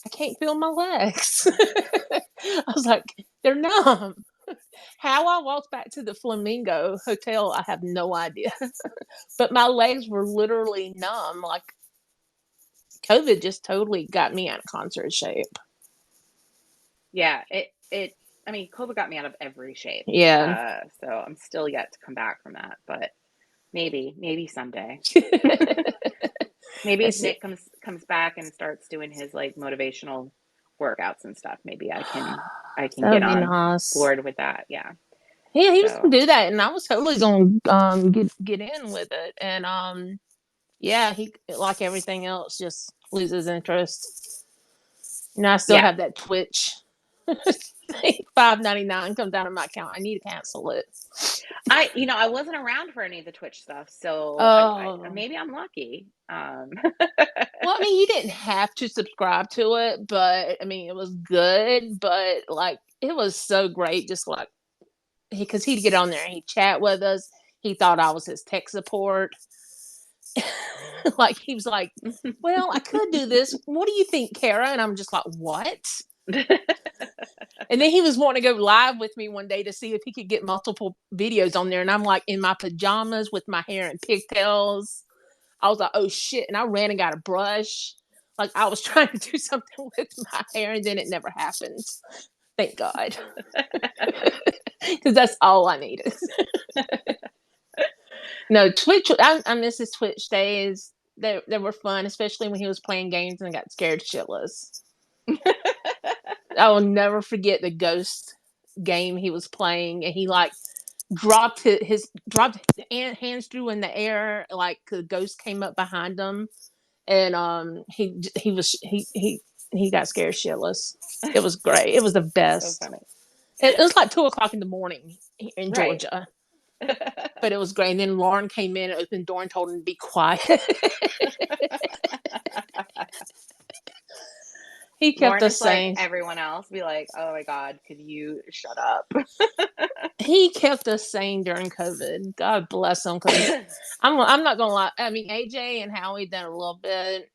I can't feel my legs. I was like, they're numb. How I walked back to the Flamingo Hotel, I have no idea. But my legs were literally numb. Like, COVID just totally got me out of concert shape. Yeah, it I mean, COVID got me out of every shape. Yeah. So I'm still yet to come back from that, but maybe someday. Maybe if That's it. Nick comes back and starts doing his like motivational workouts and stuff, maybe I can That get would be on nice. board with that. Yeah. Yeah, he was gonna So do that, and I was totally gonna get in with it. And yeah, he, like everything else, just loses interest. I still yeah. have that Twitch. $5.99 comes out of my account. I need to cancel it. I wasn't around for any of the Twitch stuff, so I Oh, maybe I'm lucky. well, I mean, you didn't have to subscribe to it, but I mean, it was good. But like, it was so great. Just like because he'd get on there and he'd chat with us. He thought I was his tech support. Like he was like, "Well, I could do this. What do you think, Karah?" And I'm just like, "What?" And then he was wanting to go live with me one day to see if he could get multiple videos on there. And I'm like in my pajamas with my hair in pigtails. I was like, "Oh shit!" And I ran and got a brush. Like I was trying to do something with my hair, and then it never happened. Thank God, because that's all I needed. No, Twitch. I miss his Twitch days. They were fun, especially when he was playing games and got scared shitless. I will never forget the ghost game he was playing, and he like dropped hands through in the air, like the ghost came up behind him, and he got scared shitless. It was great. It was the So best. funny. It was like 2 o'clock in the morning in Right. Georgia, but it was great. And then Lauren came in, opened the door, and told him to be quiet. He kept Lauren us is like saying everyone else, be like, oh my God, could you shut up? he kept us sane during COVID. God bless him, because I'm not gonna lie. I mean, AJ and Howie did a little bit.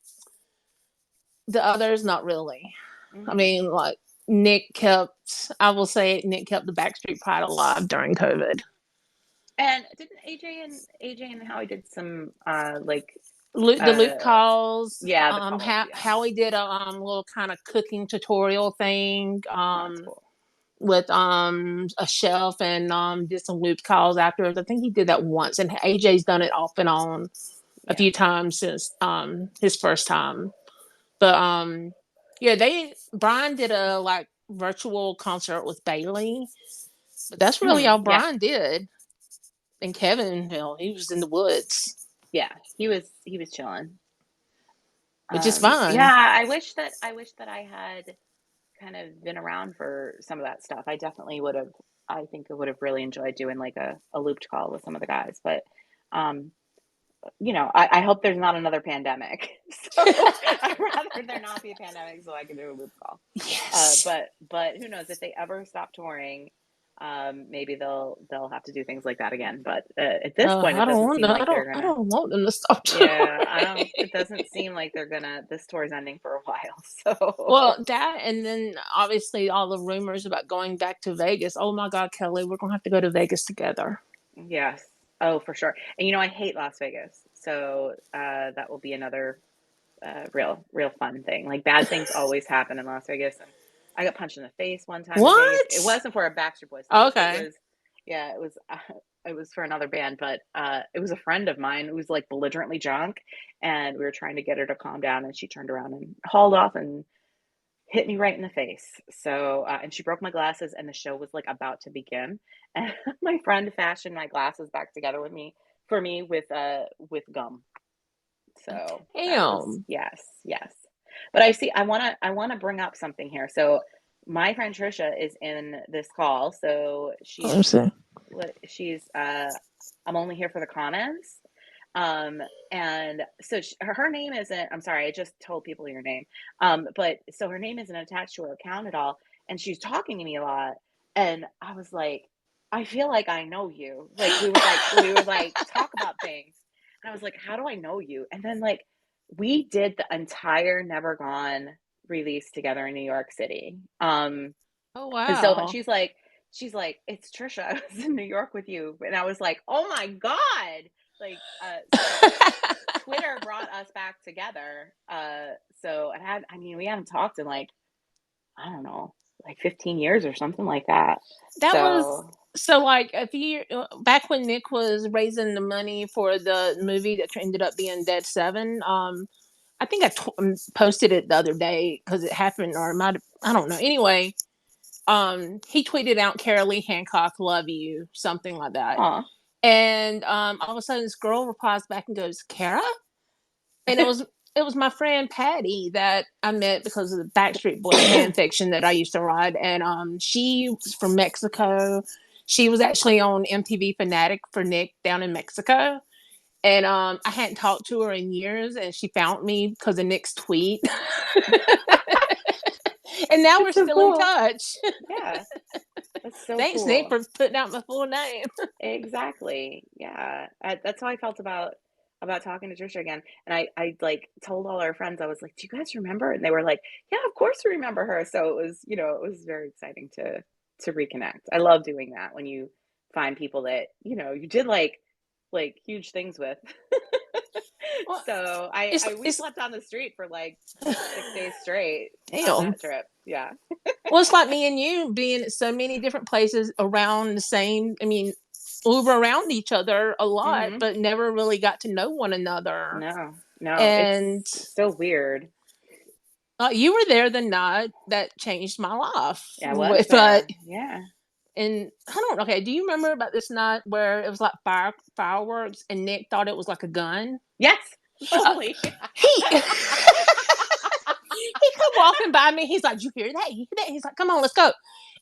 The others, not really. I Hmm. mean, like Nick kept. I will say Nick kept the Backstreet Pride alive during COVID. And didn't AJ and Howie did some The uh loop calls. yeah, the calls, yeah. Howie did a little kind of cooking tutorial thing. Oh, that's cool. With a chef and did some loop calls afterwards. I think he did that once, and AJ's done it off and on a Yeah. few times since his first time. But yeah, Brian did a like virtual concert with Bailey, but that's really all Yeah. Brian did. And Kevin, he was in the woods, Yeah. He was chilling. which is Yeah, fine. I wish that I had kind of been around for some of that stuff. I definitely would have. I think I would have really enjoyed doing like a looped call with some of the guys, but um, I hope there's not another pandemic. So I'd rather there not be a pandemic so I can do a loop call. Yes. But who knows if they ever stop touring, maybe they'll have to do things like that again. But at this point, it doesn't seem like they're I gonna. don't want them to stop Yeah, touring. I don't. It doesn't seem like they're gonna. This tour is ending for a while, so Well, that and then obviously all the rumors about going back to Vegas. Oh my God, Kelly, we're gonna have to go to Vegas together. yes. Oh, for sure. And I hate Las Vegas, so that will be another real fun thing. Like bad things always happen in Las Vegas, and I got punched in the face one time in Vegas. It What? wasn't for a Backstreet Boys thing. It Okay. was, yeah, it was for another band, but it was a friend of mine who was like belligerently drunk, and we were trying to get her to calm down, and she turned around and hauled off and hit me right in the face. So, and she broke my glasses, and the show was like about to begin, and my friend fashioned my glasses back together for me with gum. So that was Damn. yes, yes. But I wanna bring up something here. So my friend Trisha is in this call. So Let me see. she's I'm only here for the comments. And so her name isn't, I'm sorry, I just told people your name. But so her name isn't attached to her account at all. And she's talking to me a lot. And I was like, I feel like I know you. Like we would talk about things. And I was like, how do I know you? And then like we did the entire Never Gone release together in New York City. Oh And so wow. she's like, it's Trisha. I was in New York with you. And I was like, oh my God. Like, so Twitter brought us back together. So we haven't talked in like, I don't know, like 15 years or something like that. That was So, so like a few back when Nick was raising the money for the movie that ended up being Dead Seven. I think posted it the other day because it happened, or it might I don't know. Anyway, he tweeted out Karah-Leigh Hancock, love you, something like that. aw. And all of a sudden this girl replies back and goes, Karah? And it was my friend Patty that I met because of the Backstreet Boys fan fiction that I used to ride. And she was from Mexico. She was actually on MTV Fanatic for Nick down in Mexico. And I hadn't talked to her in years, and she found me because of Nick's tweet. And now we're It's so still in cool. touch. Yeah, that's so Thanks, Nick, cool. for putting out my full name. Exactly. Yeah. That's how I felt about talking to Trisha again. And I like told all our friends, I was like, "Do you guys remember?" And they were like, "Yeah, of course we remember her." So it was, it was very exciting to reconnect. I love doing that when you find people that, you did like huge things with. Well, So I, it's I we it's slept on the street for like 6 days straight on damn. that trip. Yeah. Well, it's like me and you being at so many different places around the same. I mean, we were around each other a lot, Hmm. but never really got to know one another. No, no, And it's so weird. you were there the night that changed my life. Yeah, I was But there. Yeah. and I don't know. Okay, do you remember about this night where it was like fireworks and Nick thought it was like a gun? Yes, Uh, totally. he he come walking by me. He's like, "You hear that? You hear that?" He's like, "Come on, let's go."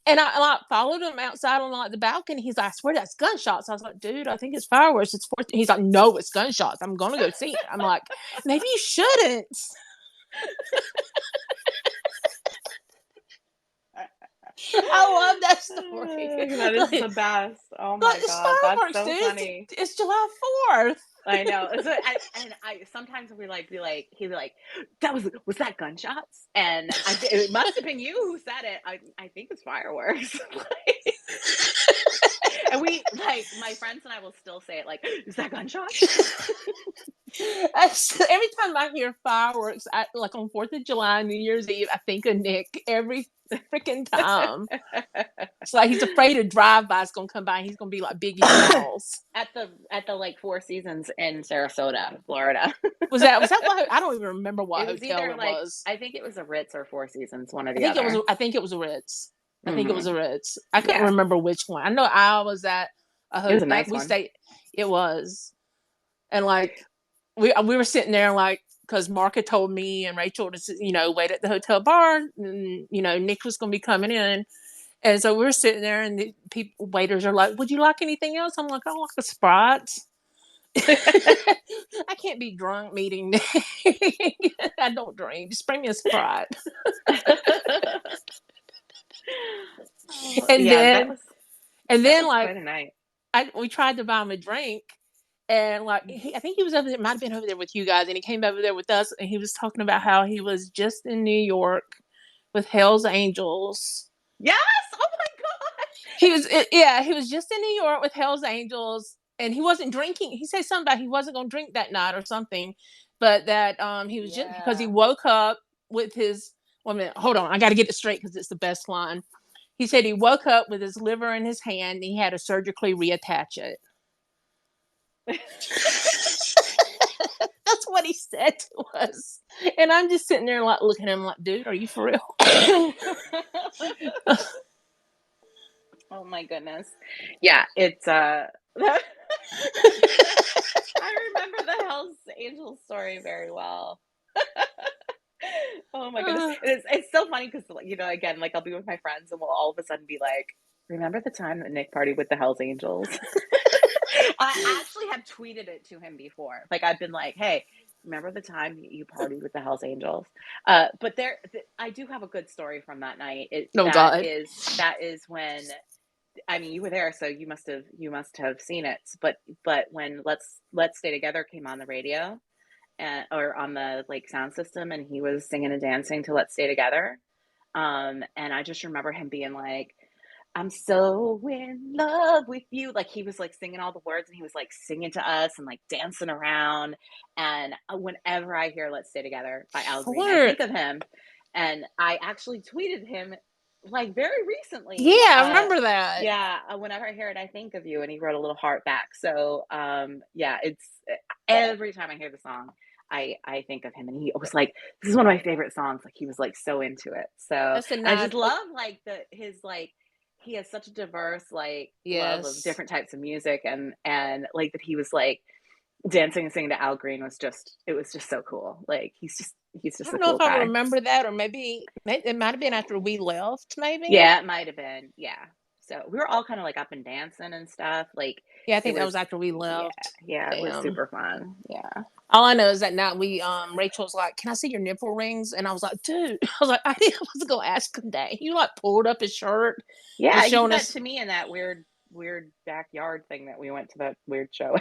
And I like followed him outside on like the balcony. He's like, "I swear that's gunshots." I was like, "Dude, I think it's fireworks. It's 4th." He's like, "No, it's gunshots. I'm gonna go see it." I'm like, "Maybe you shouldn't." I love that story. That is the like, best. Oh like my it's God, that's fireworks, so dude. funny. It's July 4th. I know. So I sometimes we like be like he'd be like, that was that gunshots? And it must have been you who said it. I think it's fireworks. And we like my friends and I will still say it like, is that gunshots? Every time I hear fireworks, like on 4th of July, New Year's Eve, I think of Nick every freaking time. It's like he's afraid a drive-by is gonna come by and he's gonna be like Biggie Smalls. At the like Four Seasons in Sarasota, Florida. Was that what I don't even remember what It was hotel either it like was. I think it was a Ritz or Four Seasons, one or I the think it was other. I think it was a Ritz. I think it was Hmm. a Ritz. I couldn't Yeah, remember which one. I know I was at a it was a hotel. nice We one. stayed. It was, and like we were sitting there like because Mark had told me and Rachel to wait at the hotel bar, and Nick was going to be coming in, and so we were sitting there, and the people waiters are like, "Would you like anything else?" I'm like, "I like a Sprite." I can't be drunk meeting Nick. I don't drink. Just bring me a Sprite. Oh, And yeah, then like quite a night. we tried to buy him a drink, and like I think he was over there, might have been over there with you guys, and he came over there with us, and he was talking about how he was just in New York with Hell's Angels. Yes. Oh my gosh. He was just in New York with Hell's Angels, and he wasn't drinking. He said something about he wasn't going to drink that night or something, but that he was just because he Yeah. woke up with his. 1 minute, hold on, I got to get it straight because it's the best line. He said he woke up with his liver in his hand and he had to surgically reattach it. That's what he said to us. And I'm just sitting there like looking at him like, dude, are you for real? Oh my goodness. Yeah, it's I remember the Hells Angels story very well. Oh my goodness. It's so funny because again, like I'll be with my friends and we'll all of a sudden be like, remember the time that Nick partied with the Hells Angels? I actually have tweeted it to him before. Like I've been like, hey, remember the time you partied with the Hells Angels? But I do have a good story from that night. Oh God. That is when, I mean, you were there, so you must have seen it. But when Let's Stay Together came on the radio, or on the like sound system, and he was singing and dancing to Let's Stay Together. And I just remember him being like, I'm so in love with you. Like he was like singing all the words and he was like singing to us and like dancing around. And whenever I hear Let's Stay Together by Al Green, I Flirt. think of him. And I actually tweeted him like very recently. Yeah, I remember that. Yeah, whenever I hear it, I think of you. And he wrote a little heart back. So yeah, it's every time I hear the song, I think of him, and he was like, "This is one of my favorite songs." Like he was like so into it. So, That's the and I night. just love like his like he has such a diverse like love of Yes. different types of music, and like that he was like dancing and singing to Al Green it was just so cool. Like he's I just don't a know cool if I guy. remember that, or maybe it might have been after we left, maybe. Yeah, it might have been. Yeah. So we were all kind of like up and dancing and stuff. Like Yeah, I it think that was, was after we yeah, left. yeah, it was Damn. super fun. Yeah. All I know is that night we Rachel's like, "Can I see your nipple rings?" And I was like, "Dude," I was like, "I was gonna ask him that." He like pulled up his shirt and Yeah, he did showing that us. to me in that weird backyard thing that we went to that weird show.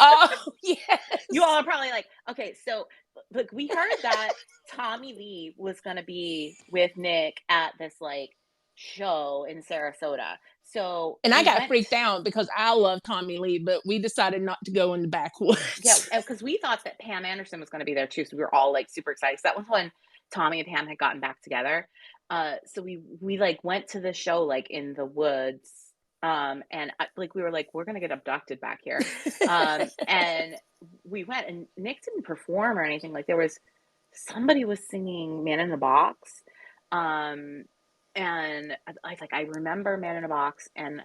Oh You all yes. are probably like, okay, so look, we heard that Tommy Lee was going to be with Nick at this like show in Sarasota. So And I we got went, freaked out because I love Tommy Lee, but we decided not to go in the yeah, backwoods. because we thought that Pam Anderson was going to be there too. So we were all like super excited. So that was when Tommy and Pam had gotten back together. So we like went to the show like in the woods. And like we were like, we're gonna get abducted back here. And we went, and Nick didn't perform or anything. Like there was somebody was singing Man in the Box. Um, and I remember Man in a Box, and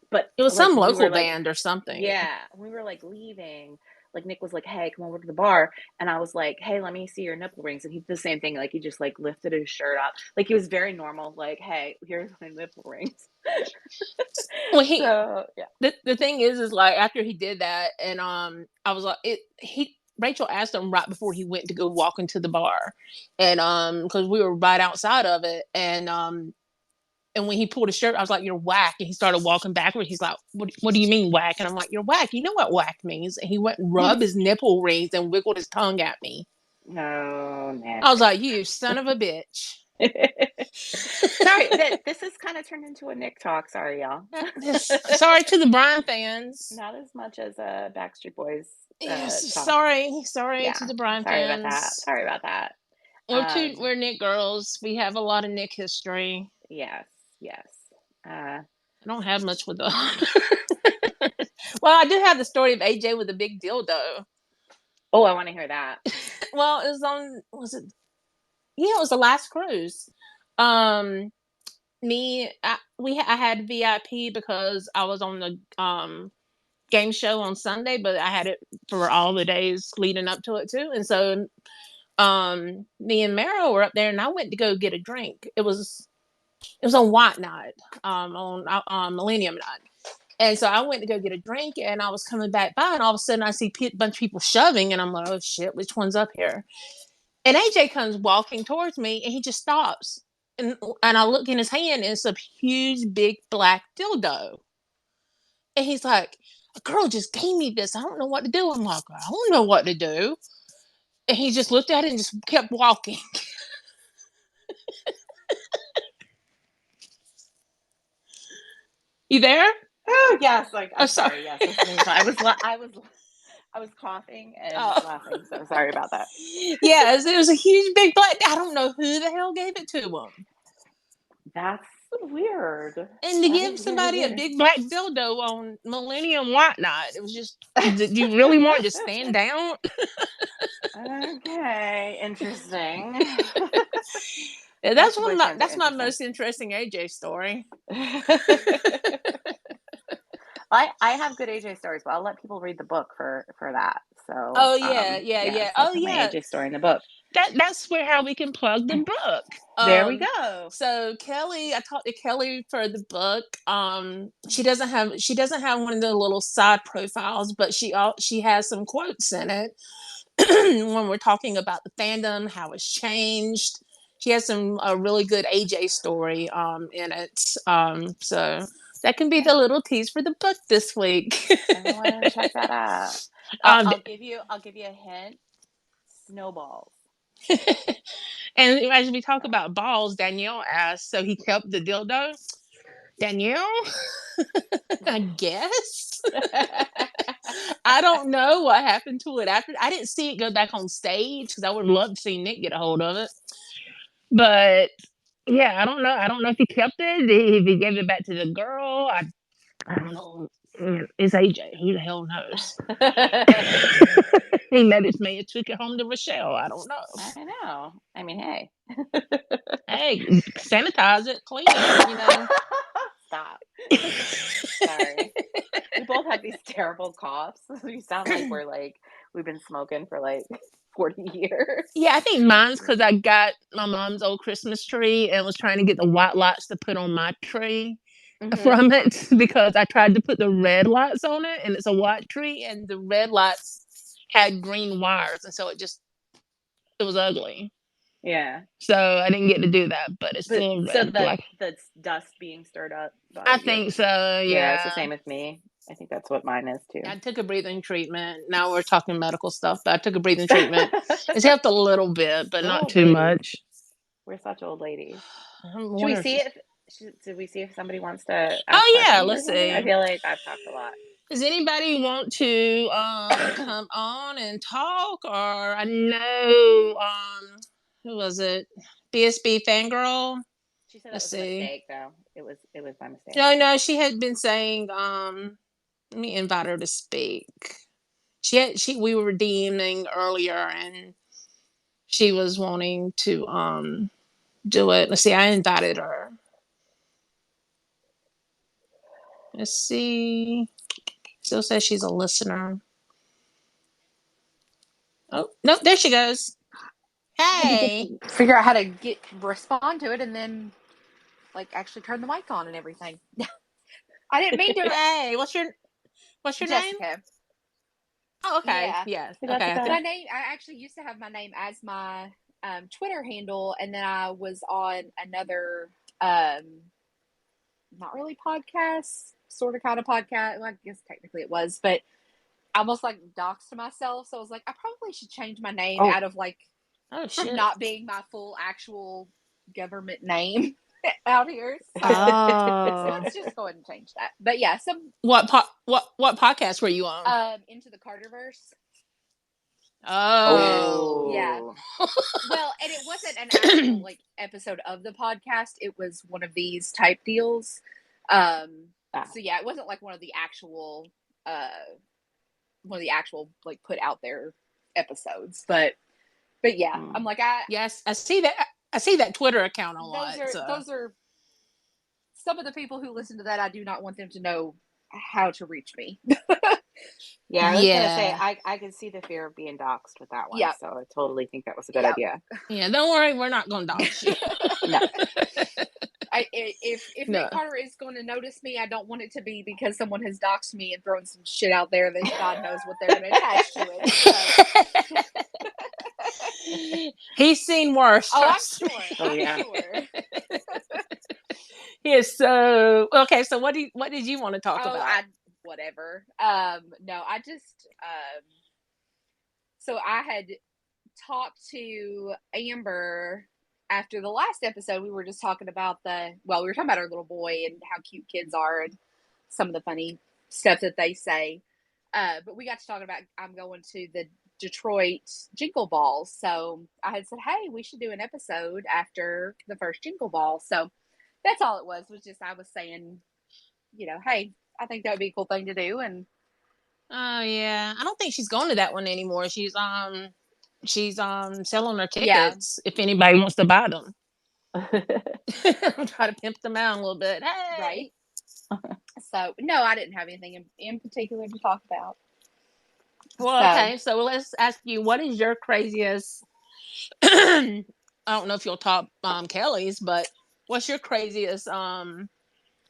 but It was like some we were local like, band or something. yeah, we were like leaving. Like Nick was like, "Hey, come over to the bar," and I was like, "Hey, let me see your nipple rings." And he did the same thing. Like he just like lifted his shirt up. Like he was very normal. Like, "Hey, here's my nipple rings." Well, he So yeah. the thing is like after he did that, and I was like, he Rachel asked him right before he went to go walk into the bar, and because we were right outside of it, and when he pulled his shirt, I was like, "You're whack," and he started walking backward. He's like, "What do you mean whack?" And I'm like, "You're whack. You know what whack means?" And he went and rubbed his nipple rings and wiggled his tongue at me. No, I Nick. was like, "You son of a bitch." Sorry, that this has kind of turned into a Nick talk. Sorry, y'all. Sorry to the Brian fans. Not as much as a Backstreet Boys Yes, talk. sorry to Yeah, the Brian sorry about that. fans. Sorry about that. Um, We're Nick girls. We have a lot of Nick history. yes, yes. Uh, I don't have much with the. Well, I do have the story of AJ with a big dildo. oh, I want to hear that. Well, it was on. Was it? Yeah, it was the last cruise. Um, I had VIP because I was on the game show on Sunday, but I had it for all the days leading up to it too. And so me and Meryl were up there, and I went to go get a drink. It was on White Night, on Millennium Night. And so I went to go get a drink, and I was coming back by, and all of a sudden I see a bunch of people shoving, and I'm like, oh shit, which one's up here? And AJ comes walking towards me, and he just stops. And I look in his hand, and it's a huge, big black dildo. And he's like, a girl just gave me this. I don't know what to do. I'm like, I don't know what to do. And he just looked at it and just kept walking. You there? Oh yes, like Oh, I'm sorry. sorry. Yes, listening. I was coughing and Oh. laughing. So sorry about that. Yeah, it was a huge, big black. I don't know who the hell gave it to him. That's weird. And to That give is very somebody a weird. big black dildo on Millennium White Night, it was just, did you really want to just stand down? Okay, interesting. That's Backstreet Boys fans are that's my interesting. most interesting AJ story. I have good AJ stories, but I'll let people read the book for that. So Oh yeah, yeah, yeah, yeah. so I'll Oh tell my yeah. AJ story in the book. That's where how we can plug the book. There we go. So Kelly, I talked to Kelly for the book. She doesn't have one of the little side profiles, but she has some quotes in it when we're talking about the fandom, how it's changed. She has some a really good AJ story in it. So that can be Okay, the little tease for the book this week. everyone check that out. um, I'll give you a hint. Snowballs. and as we talk So. about balls, Danielle asked, so he kept the dildo. Danielle, I guess. I don't know what happened to it after. I didn't see it go back on stage because I would love to see Nick get a hold of it. But yeah, I don't know. I don't know if he kept it, if he gave it back to the girl. I don't know. It's AJ. Who the hell knows? He messaged me and took it home to Rochelle. I don't know. I know. I mean, hey. Hey, sanitize it, clean it. Stop. Sorry. We both have these terrible coughs. We sound like we've been smoking for like 40 years. Yeah, I think mine's because I got my mom's old Christmas tree and was trying to get the white lights to put on my tree. Mm-hmm. from it because I tried to put the red lights on it, and it's a white tree, and the red lights had green wires, and so it was ugly. Yeah. So I didn't get to do that, but it's But still so red. Like that's dust being stirred up by I your. think so, Yeah, it's the yeah. same with me. I think that's what mine is too. I took a breathing treatment. Now we're talking medical stuff, but I took a breathing treatment. It's helped a little bit, but We're not old too ladies. much. We're such old ladies. I Should we wonder if see if should we see if somebody wants to ask oh yeah, questions or let's something? I see. feel like I've talked a lot. Does anybody want to come on and talk? Or I know who was it? BSB Fangirl. She said that Let's was a see. mistake though. It was my mistake. No, no, she had been saying let me invite her to speak. She we were DMing earlier and she was wanting to do it. Let's see, I invited her. Let's see. Still says she's a listener. Oh, no, there she goes. I had to get Hey. figure out how to respond to it and then like actually turn the mic on and everything. I didn't mean to. Hey, what's your name? Jessica. Oh, okay. Yeah, Yes. Hey, Okay. but Jessica. I actually used to have my name as my Twitter handle, and then I was on another um, not really podcast, sort of kind of podcast. Well, I guess technically it was, but I almost like doxed myself. So I was like, I probably should change my name Oh, out of like Oh from shit. not being my full actual government name out here. So Oh. let's just go ahead and change that. But yeah, some What podcast were you on? into the Carterverse. Oh. Yeah. oh, Well, and it wasn't an actual like episode of the podcast. It was one of these type deals. ah, So yeah, it wasn't like uh one of the actual like put out there episodes. But yeah, mm. I'm like Yes, I see that. I see that Twitter account a lot. So those are some of the people who listen to that. I do not want them to know how to reach me. Yeah, I was gonna say yeah, I could see the fear of being doxxed with that one, Yeah, so I totally think that was a good yeah. idea. yeah. Don't worry, we're not gonna dox you. No, If No. Nick Carter is going to notice me, I don't want it to be because someone has doxed me and thrown some shit out there that God knows what they're going to attach to it. So, He's seen worse. oh, I'm Trust me. sure. oh I'm yeah. sure. He is so okay. So what did you want to talk Oh, about? whatever. No, I just so I had talked to Amber after the last episode. We were just talking about we were talking about our little boy and how cute kids are and some of the funny stuff that they say. But we got to talking about I'm going to the Detroit Jingle Ball. So I had said, hey, we should do an episode after the first Jingle Ball. So that's all it was just I was saying, hey, I think that would be a cool thing to do. And Oh yeah, I don't think she's going to that one anymore. She's selling her yeah, tickets if anybody wants to buy them. Try to pimp them out a little bit. Hey. right. So no, I didn't have anything in particular to talk about. Well, So okay. So let's ask you, what is your craziest? I don't know if you'll top Kelly's, but what's your craziest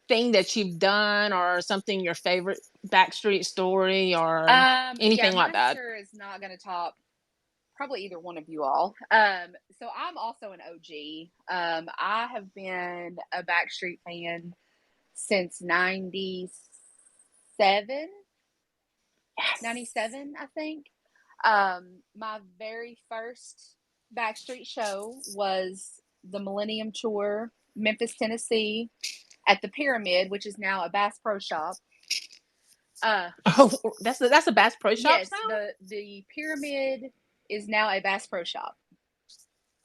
thing that you've done, or something your favorite Backstreet story, or yeah, anything like mine that? sure is not going to top probably either one of you all. So I'm also an OG. I have been a Backstreet fan since 97, Yes. 97, I think. My very first Backstreet show was the Millennium Tour, Memphis, Tennessee, at the Pyramid, which is now a Bass Pro Shop. Oh, that's a Bass Pro Shops Yes, now. the Pyramid is now a Bass Pro Shop.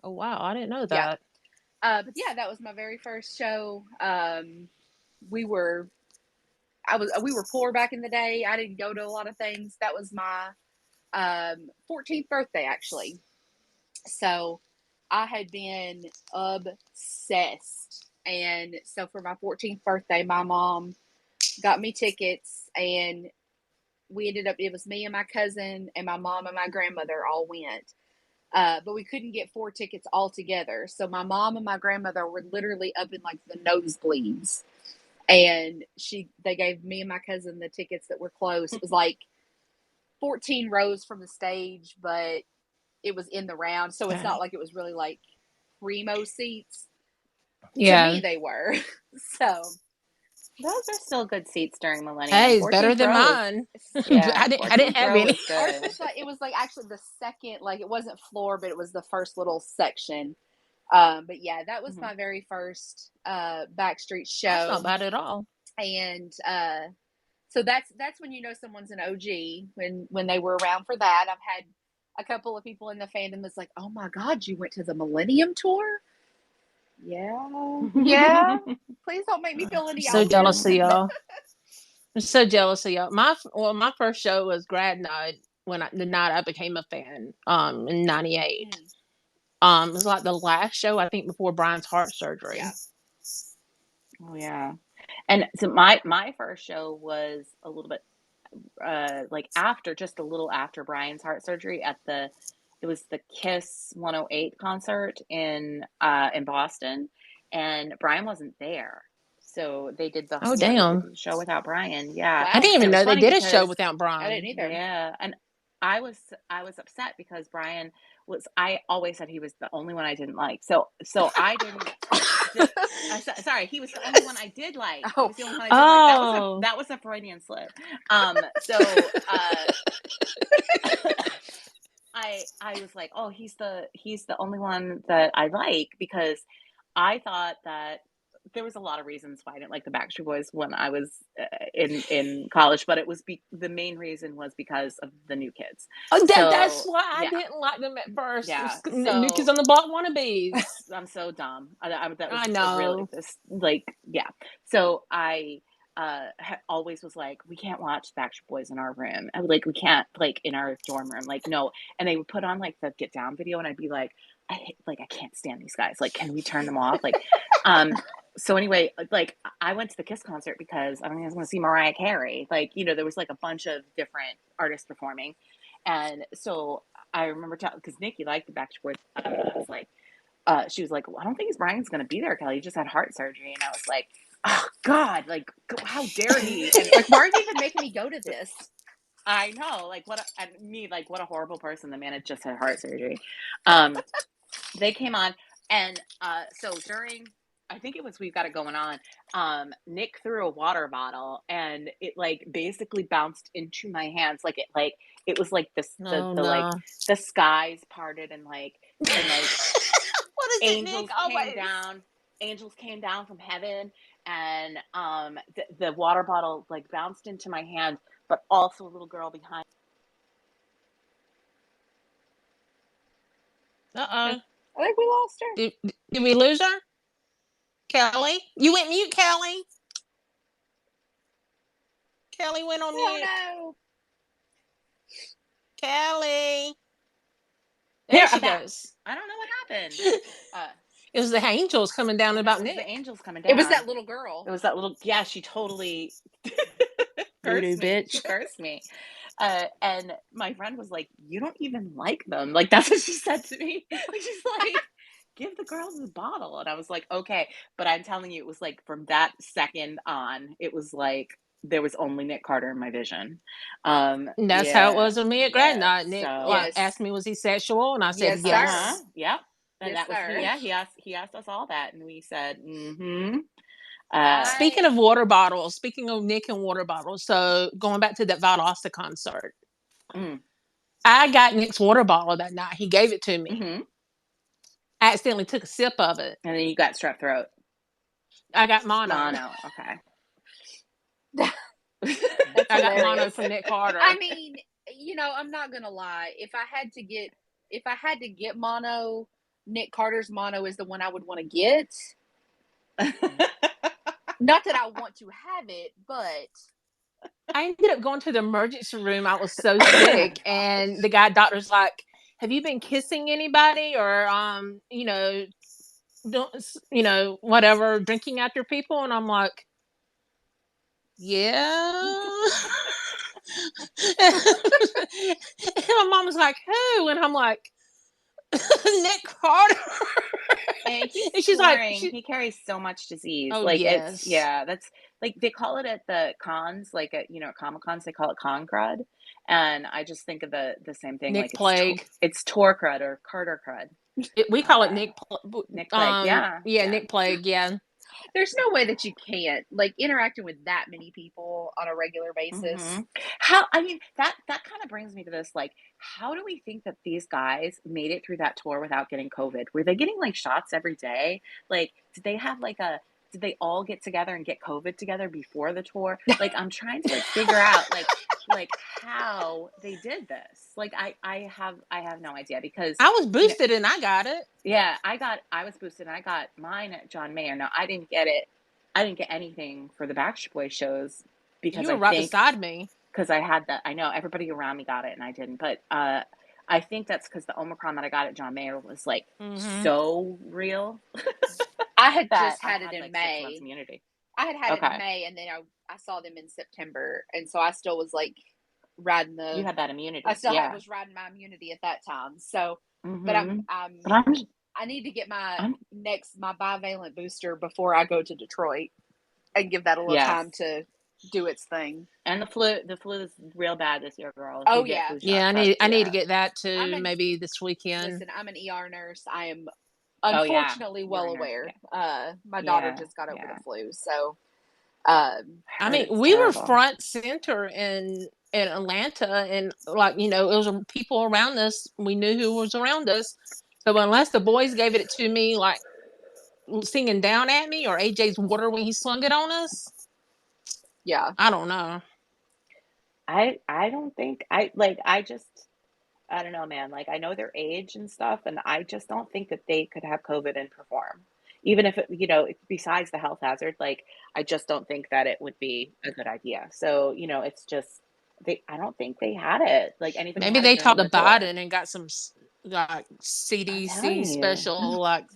Oh wow, I didn't know Yeah. that. But yeah, that was my very first show. We were we were poor back in the day. I didn't go to a lot of things. That was my 14th birthday actually. So I had been obsessed. And so for my 14th birthday, my mom got me tickets and we ended up, it was me and my cousin and my mom and my grandmother all went. But we couldn't get 4 tickets all together. So my mom and my grandmother were literally up in like the nosebleeds. and they gave me and my cousin the tickets that were close. It was like 14 rows from the stage, but it was in the round, so it's not like it was really like primo seats. Yeah. To me, they were. So those are still good seats during Millennium. Hey, it's better than mine. Yeah, I didn't have any. It was like actually the second, like it wasn't floor, but it was the first little section. But yeah, that was my very first Backstreet show. That's not bad at all. And so that's when you know someone's an OG, when they were around for that. I've had a couple of people in the fandom that's like, oh my God, you went to the Millennium Tour? Yeah. Please don't make me feel any so jealous of y'all. I'm so jealous of y'all. My first show was grad night the night I became a fan. In '98. It was like the last show I think before Brian's heart surgery. Yeah. Oh yeah. And so my first show was a little bit like just a little after Brian's heart surgery it was the Kiss 108 concert in Boston, and Brian wasn't there. So they did the damn show without Brian. Yeah. Wow. I didn't even know they did a show because without Brian. I didn't either. Yeah. And I was upset because Brian I always said he was the only one I didn't like. So I didn't sorry, he was the only one I did like. He was the only one I did like. That was a Freudian slip. I was like, oh, he's the only one that I like, because I thought that there was a lot of reasons why I didn't like the Backstreet Boys when I was in college, but it was the main reason was because of the New Kids. Oh, that's why I didn't like them at first. Yeah, New Kids on the Block wannabes. I'm so dumb. That was I know. Really So I always was like, we can't watch Backstreet Boys in our room. And we can't in our dorm room. No. And they would put on the Get Down video, and I'd be like, I can't stand these guys. Can we turn them off? So anyway, I went to the Kiss concert because I was going to see Mariah Carey. There was a bunch of different artists performing. And so I remember because Nikki liked the Backstreet Boys. I was like, she was like, well, I don't think Brian's going to be there, Kelly. He just had heart surgery. And I was like, oh God, how dare he? And why are you even making me go to this? I know, what a horrible person. The man had just had heart surgery. They came on, and so during, I think it was We've Got It Going On, Nick threw a water bottle, and it basically bounced into my hands. It was this the skies parted, and what is angels came down. Angels came down from heaven, and the water bottle bounced into my hand, but also a little girl behind. I think we lost her. Did we lose her? Kelly? You went mute, Kelly. Kelly went on mute. No. Kelly. There she goes. I don't know what happened. It was the angels coming down about Nick. The angels coming down. It was that little girl. It was that little. Yeah, she totally cursed me. She cursed me. And my friend was like, "You don't even like them." That's what she said to me. She's like, "Give the girls a bottle," and I was like, "Okay." But I'm telling you, it was from that second on, it was there was only Nick Carter in my vision. That's how it was with me at grad night. Nick asked me, was he sexual? And I said, yes. Yep. And that was, he asked us all that. And we said, mm-hmm. Speaking of water bottles, speaking of Nick and water bottles, so going back to that Valdosta concert, I got Nick's water bottle that night. He gave it to me. Mm-hmm. I accidentally took a sip of it. And then you got strep throat. I got mono. Okay. I got mono from Nick Carter. I mean, I'm not gonna lie. If I had to get mono, Nick Carter's mono is the one I would want to get. Not that I want to have it, but I ended up going to the emergency room. I was so sick, and the doctor's like, "Have you been kissing anybody, or whatever, drinking after people?" And I'm like, yeah. And my mom was like, who? And I'm like, Nick Carter. And he's And she's like, touring. He carries so much disease. oh Like it's yes, that's like they call it at the cons, like at Comic Cons, they call it con crud. And I just think of the same thing, like Nick Plague. it's tour crud or Carter crud. We call it Nick Plague. Yeah, yeah, yeah. Nick Plague. Yeah. There's no way that you can't, like, interacting with that many people on a regular basis. How, I mean, that kind of brings me to this, like, how do we think that these guys made it through that tour without getting COVID? Were they getting like shots every day? Like, did they all get together and get COVID together before the tour? Like, I'm trying to like figure out like how they did this. Like, I have no idea because I was boosted and I got it. yeah, I was boosted and I got mine at John Mayer. Now I didn't get it. I didn't get anything for the Backstreet Boys shows because You were I right think beside me. because I had that. I know everybody around me got it and I didn't, but I think that's because the Omicron that I got at John Mayer was like so real I had that just had I it had in like 6 months May. immunity. I had it in Okay, May, and then I saw them in September, and so I still was like riding you the. had that I immunity, still yeah. was riding my immunity at that time. So, but But I need to get my I'm my bivalent booster before I go to Detroit and give that a little yes. time to do its thing. And the flu is real bad this year, girl. If Oh you get yeah. flu Yeah, shots, I need to yeah. get that too. I'm Maybe this weekend. Listen, I'm an ER nurse. I am Oh yeah, unfortunately you're well a nurse. aware. Yeah, My daughter yeah, just got over yeah. the flu, so I I heard mean, it's we were terrible. front center in Atlanta, and like it was people around us. We knew who was around us. So unless the boys gave it to me, like singing down at me, or AJ's water when he slung it on us, yeah. I don't know. I don't think I don't know, man. Like I know their age and stuff, and I just don't think that they could have COVID and perform. Even if besides the health hazard, like I just don't think that it would be a good idea. So, it's just I don't think they had it. Like anybody Maybe had it they talked during to the tour. Biden and got some like I'm CDC telling you. special like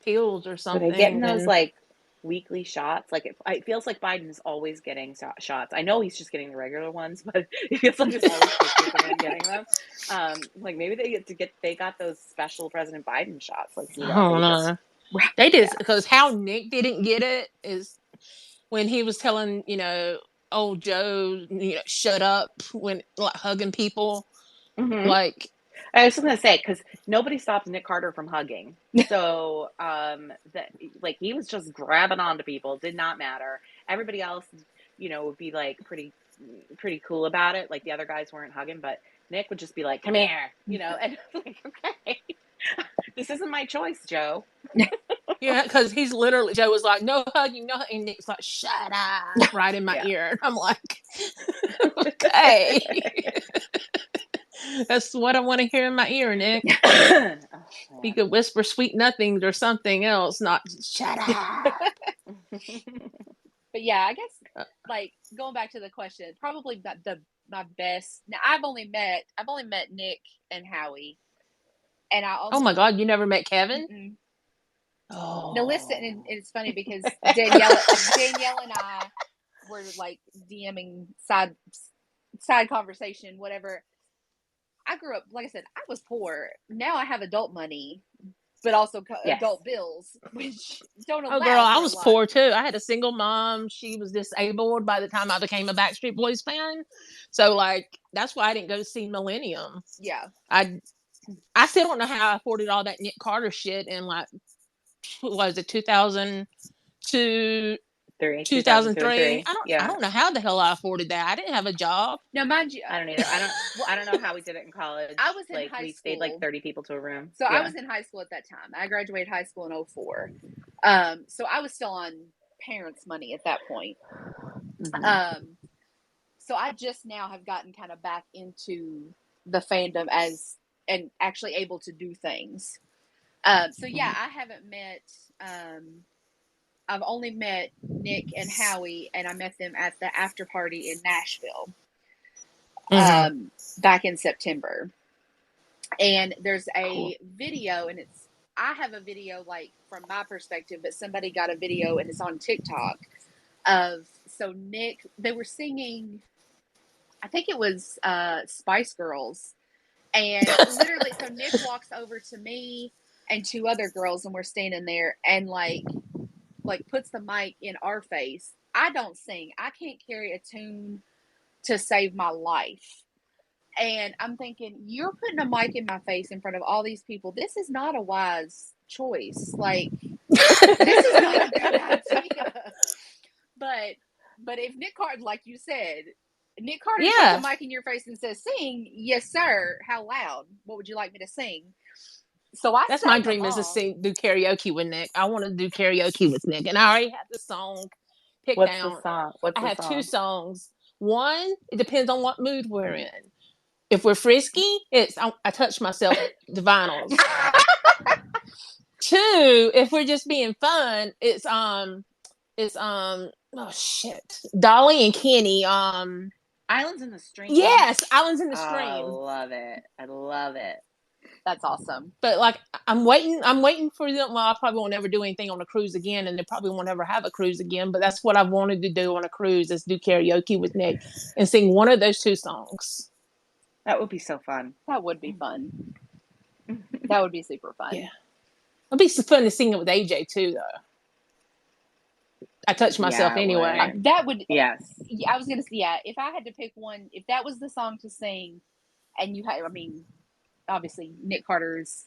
pills or Were they getting something, those and like weekly shots? Like it feels like Biden's always getting shots. I know he's just getting the regular ones, but it feels like there's always pictures of him getting them. Like maybe they got those special President Biden shots. Like I don't they just know. They yeah. just because how Nick didn't get it is when he was telling old Joe shut up when like hugging people hmm like I was just gonna say because nobody stopped Nick Carter from hugging. So that like he was just grabbing onto people. Did not matter. Everybody else, would be like pretty cool about it. Like the other guys weren't hugging, but Nick would just be like, "Come here," and like, okay, this isn't my choice, Joe. yeah, because he's literally Joe was like no hugging, no, and Nick's like shut up right in my Yeah. ear. And I'm like, okay, that's what I want to hear in my ear, Nick. Oh, He man. could whisper sweet nothings or something else, not shut up. But yeah, I guess Uh, like going back to the question, probably my best. Now I've only met Nick and Howie, and I oh my also. God, you never met Kevin? Mm-mm. Now listen, and Oh, it's funny because Danielle and I were like DMing side conversation, whatever. I grew up, like I said, I was poor. Now I have adult money, but also Yes. adult bills, which don't oh, girl, allow I for a was lot. poor too. I had a single mom. She was disabled by the time I became a Backstreet Boys fan. So, like, that's why I didn't go see Millennium. Yeah. I still don't know how I afforded all that Nick Carter shit in like what was it 2002 2002 and 2003. 3. I Yeah. don't know how the hell I afforded that. I didn't have a job. Now, mind you, I don't either. well, I don't know how we did it in college. I was in Like high we stayed like school. 30 people to a room. So I Yeah. was in high school at that time. I graduated high school in 2004. So I was still on parents' money at that point. So I just now have gotten kind of back into the fandom and actually able to do things. So yeah, I haven't met. I've only met Nick and Howie, and I met them at the after party in Nashville back in September. And there's a video, and I have a video like from my perspective, but somebody got a video and it's on TikTok so Nick, they were singing, I think it was Spice Girls, and literally, so Nick walks over to me and 2 other girls, and we're standing there, and like puts the mic in our face. I don't sing. I can't carry a tune to save my life. And I'm thinking, you're putting a mic in my face in front of all these people. This is not a wise choice. Like, this is not a good idea. But if Nick Carter, like you said, Nick Carter puts a mic in your face and says, "Sing, yes, sir. How loud? What would you like me to sing?" So that's my dream is to do karaoke with Nick. I want to do karaoke with Nick, and I already have the song picked What's out. the song? I have 2 songs. One, it depends on what mood we're in. If we're frisky, it's I touch myself, the vinyls. 2, if we're just being fun, it's oh shit, Dolly and Kenny. Islands in the Stream. Yes, Islands in the Oh, Stream. I love it. I love it. That's awesome. But like, I'm waiting for them. Well, I probably won't ever do anything on a cruise again, and they probably won't ever have a cruise again. But that's what I wanted to do on a cruise, is do karaoke with Nick and sing one of those 2 songs. That would be so fun. That would be fun. That would be super fun. Yeah, it'd be fun to sing it with AJ too, though. I touch myself anyway. That would. Yes. I was gonna say, yeah. If I had to pick one, if that was the song to sing, and you had, I mean, obviously Nick Carter's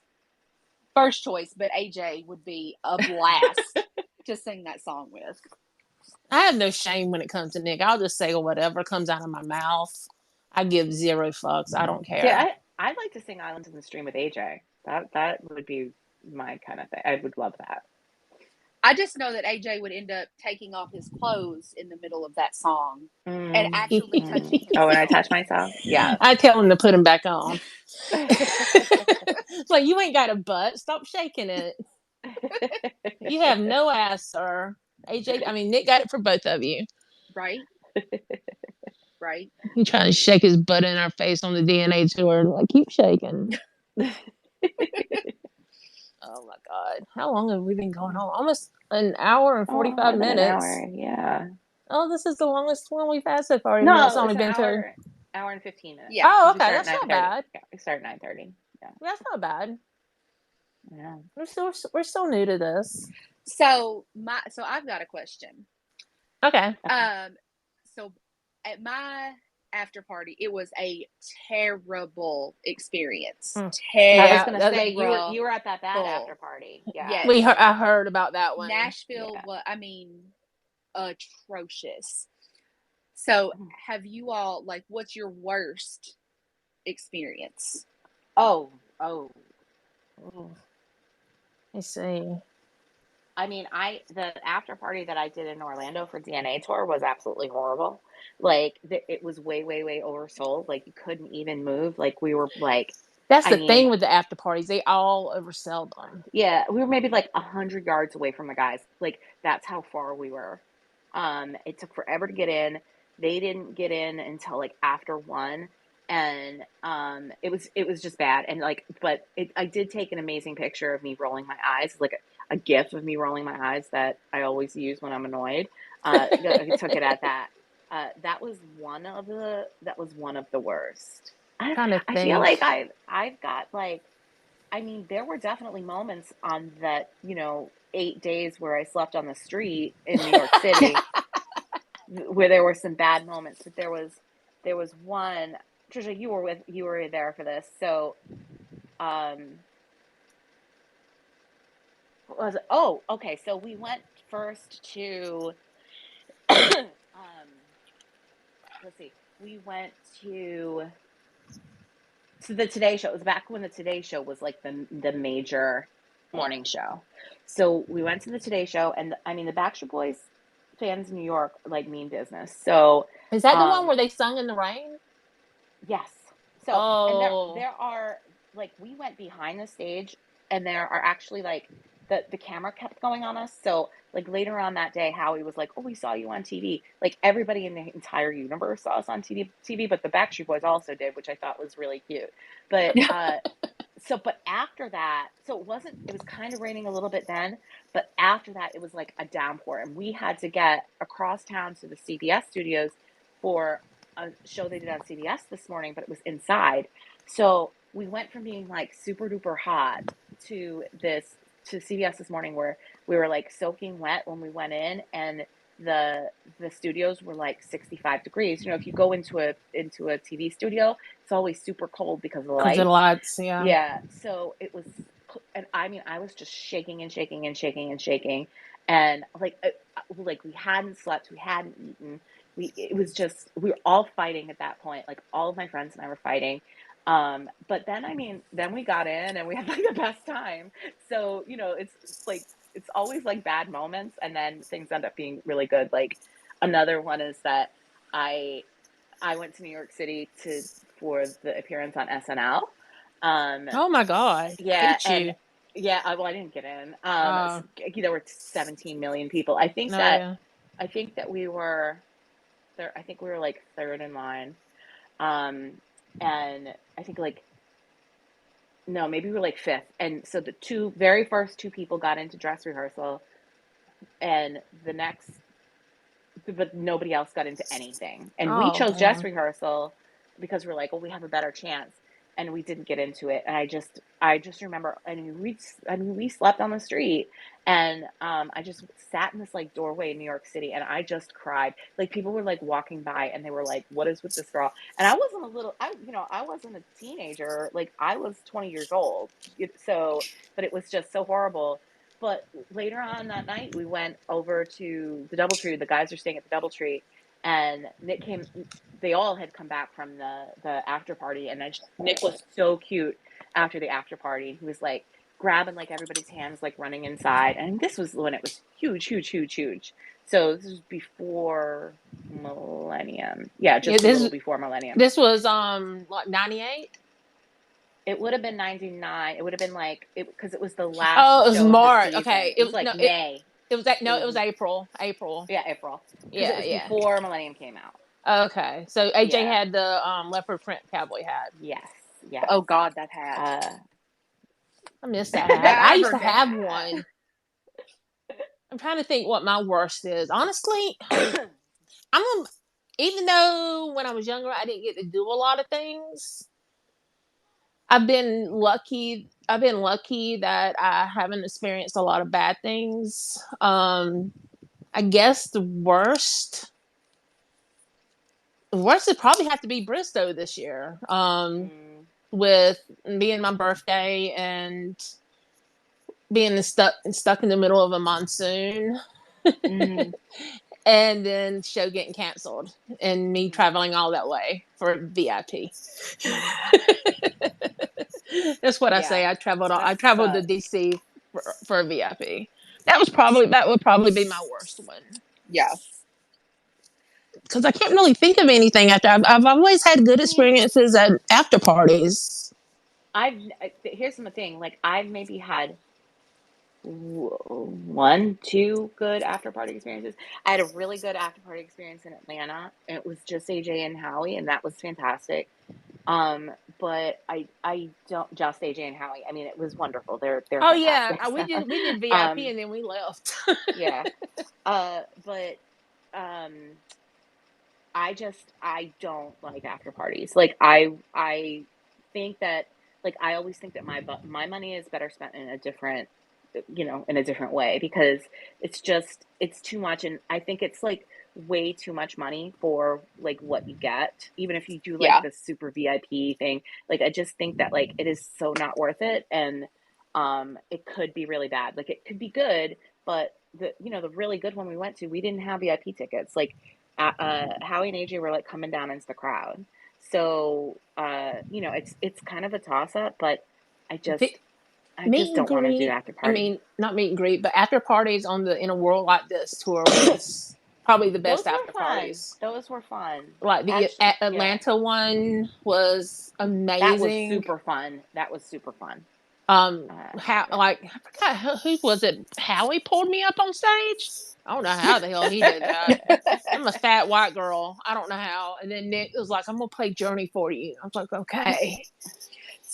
first choice, but AJ would be a blast to sing that song with. I have no shame when it comes to Nick. I'll just say whatever comes out of my mouth. I give 0 fucks. I don't care. Yeah, I'd like to sing Islands in the Stream with AJ. That would be my kind of thing. I would love that. I just know that AJ would end up taking off his clothes in the middle of that song and actually touching himself. Oh, and I touch myself? Yeah. I tell him to put him back on. It's like, you ain't got a butt. Stop shaking it. You have no ass, sir. AJ, I mean, Nick got it for both of you. Right. Right. He trying to shake his butt in our face on the DNA tour. Like, keep shaking. Oh my God. How long have we been going on? Almost an hour and 45 minutes. An hour, yeah. Oh, this is the longest one we've had so far. No, it's only been hour and 15 minutes. Yeah. Oh, okay. That's not bad. Yeah, we start at 9:30. Yeah. That's not bad. Yeah. We're still new to this. So I've got a question. Okay. So at my after party, it was a terrible experience. Terrible. I was going to say, you were at that bad after party. Yeah. Yes. I heard about that one. Nashville was, I mean, atrocious. So have you all, like, what's your worst experience? Oh. Let's see. I mean, the after party that I did in Orlando for DNA tour was absolutely horrible. Like, it was way, way, way oversold. Like, you couldn't even move. Like, we were like, that's the thing with the after parties. They all oversell them. Yeah, we were maybe like 100 yards away from the guys. Like, that's how far we were. It took forever to get in. They didn't get in until like after 1. And it was just bad. And like, but I did take an amazing picture of me rolling my eyes, like a gif of me rolling my eyes that I always use when I'm annoyed. I took it at that. That was one of the worst. I feel like I've got like, I mean, there were definitely moments on that, 8 days where I slept on the street in New York City where there were some bad moments, but there was one. Trisha, you were there for this. So, what was it? Oh, okay. So we went first to, let's see, we went to the Today Show. It was back when the Today Show was like the major morning show. So we went to the Today Show, and I mean, the Backstreet Boys fans in New York like mean business. So is that the one where they sung in the rain? Yes. So, and there are, like, we went behind the stage, and there are actually, like, the camera kept going on us. So, like, later on that day, Howie was like, oh, we saw you on TV. Like, everybody in the entire universe saw us on TV, but the Backstreet Boys also did, which I thought was really cute. But, but after that, so it was kind of raining a little bit then, but after that, it was like a downpour, and we had to get across town to the CBS studios for a show they did on CBS this morning, but it was inside. So we went from being like super duper hot to CVS this morning where we were like soaking wet when we went in, and the studios were like 65 degrees. If you go into a TV studio, it's always super cold because of the Because the lights. lights, yeah. Yeah, so it was, and I mean, I was just shaking and shaking and shaking and shaking, and like we hadn't slept, we hadn't eaten, it was just, we were all fighting at that point. Like all of my friends and I were fighting. But then, I mean, then we got in and we had like the best time. So, it's like, it's always like bad moments, and then things end up being really good. Like another one is that I went to New York City for the appearance on SNL. Oh my God. Yeah, Hate and you. yeah, I didn't get in. Oh, There were 17 million people. I think no, yeah. that we were there. I think we were like third in line. Um, and I think like, no, maybe we were like fifth. And so the very first two people got into dress rehearsal, and but nobody else got into anything. And we Oh, chose dress man. rehearsal because we're like, well, we have a better chance. And we didn't get into it. And I just remember, we slept on the street, and I just sat in this like doorway in New York City, and I just cried. Like people were like walking by, and they were like, "What is with this girl?" And I wasn't I wasn't a teenager. Like I was 20 years old. But it was just so horrible. But later on that night, we went over to the DoubleTree. The guys are staying at the DoubleTree, and they all had come back from the after party, and Nick was so cute after the after party. He was like grabbing like everybody's hands, like running inside, and this was when it was huge, huge, huge, huge. So this was before Millennium. Yeah, Yeah, just a little before Millennium. this was like 98. It would have been 99. It would have been like because it was the last Oh, it was show of the March. season. Okay, It was like May. it was It it was was April. Yeah, April, because it Yeah, was yeah. before Millennium came out. Okay, so AJ Yeah. had the leopard print cowboy hat. Yes. Yes. Oh God, that hat. I missed that hat. I used Never to miss have that hat. one. I'm trying to think what my worst is. Honestly, even though when I was younger I didn't get to do a lot of things, I've been lucky. I've been lucky that I haven't experienced a lot of bad things. I guess the worst would probably have to be Bristow this year. With being my birthday and being stuck in the middle of a monsoon. Mm. And then show getting canceled and me traveling all that way for VIP. That's what I say. Yeah. I That traveled to sucks. DC for a VIP. That would probably be my worst one. Yeah. Because I can't really think of anything after. I've always had good I mean, experiences at after parties. here's the thing. Like I've maybe had one, two good after party experiences. I had a really good after party experience in Atlanta. It was just AJ and Howie, and that was fantastic. But I don't just AJ and Howie. I mean, it was wonderful. They're Oh yeah, fantastic. we did VIP and then we left. Yeah. But um, I don't like after parties. Like I think that, like I always think that my money is better spent in a different, in a different way, because it's too much, and I think it's like way too much money for like what you get, even if you do like Yeah. the super VIP thing. Like I just think that like it is so not worth it, and it could be really bad. Like it could be good, but the really good one we went to, we didn't have VIP tickets. Like Howie and AJ were like coming down into the crowd. So, it's kind of a toss up, but I just, I Meet just and don't want to do greet. after I party. mean, not meet and greet, but after parties in a world like this tour was probably the best Those were after fun. parties. Those were fun. Like the Actually, yeah, Atlanta one was that was amazing. super fun. That was super fun. How Yeah. like I forgot who was it? Howie pulled me up on stage. I don't know how the hell he did that. I'm a fat white girl. I don't know how. And then Nick was like, "I'm gonna play Journey for you." I was like, "Okay."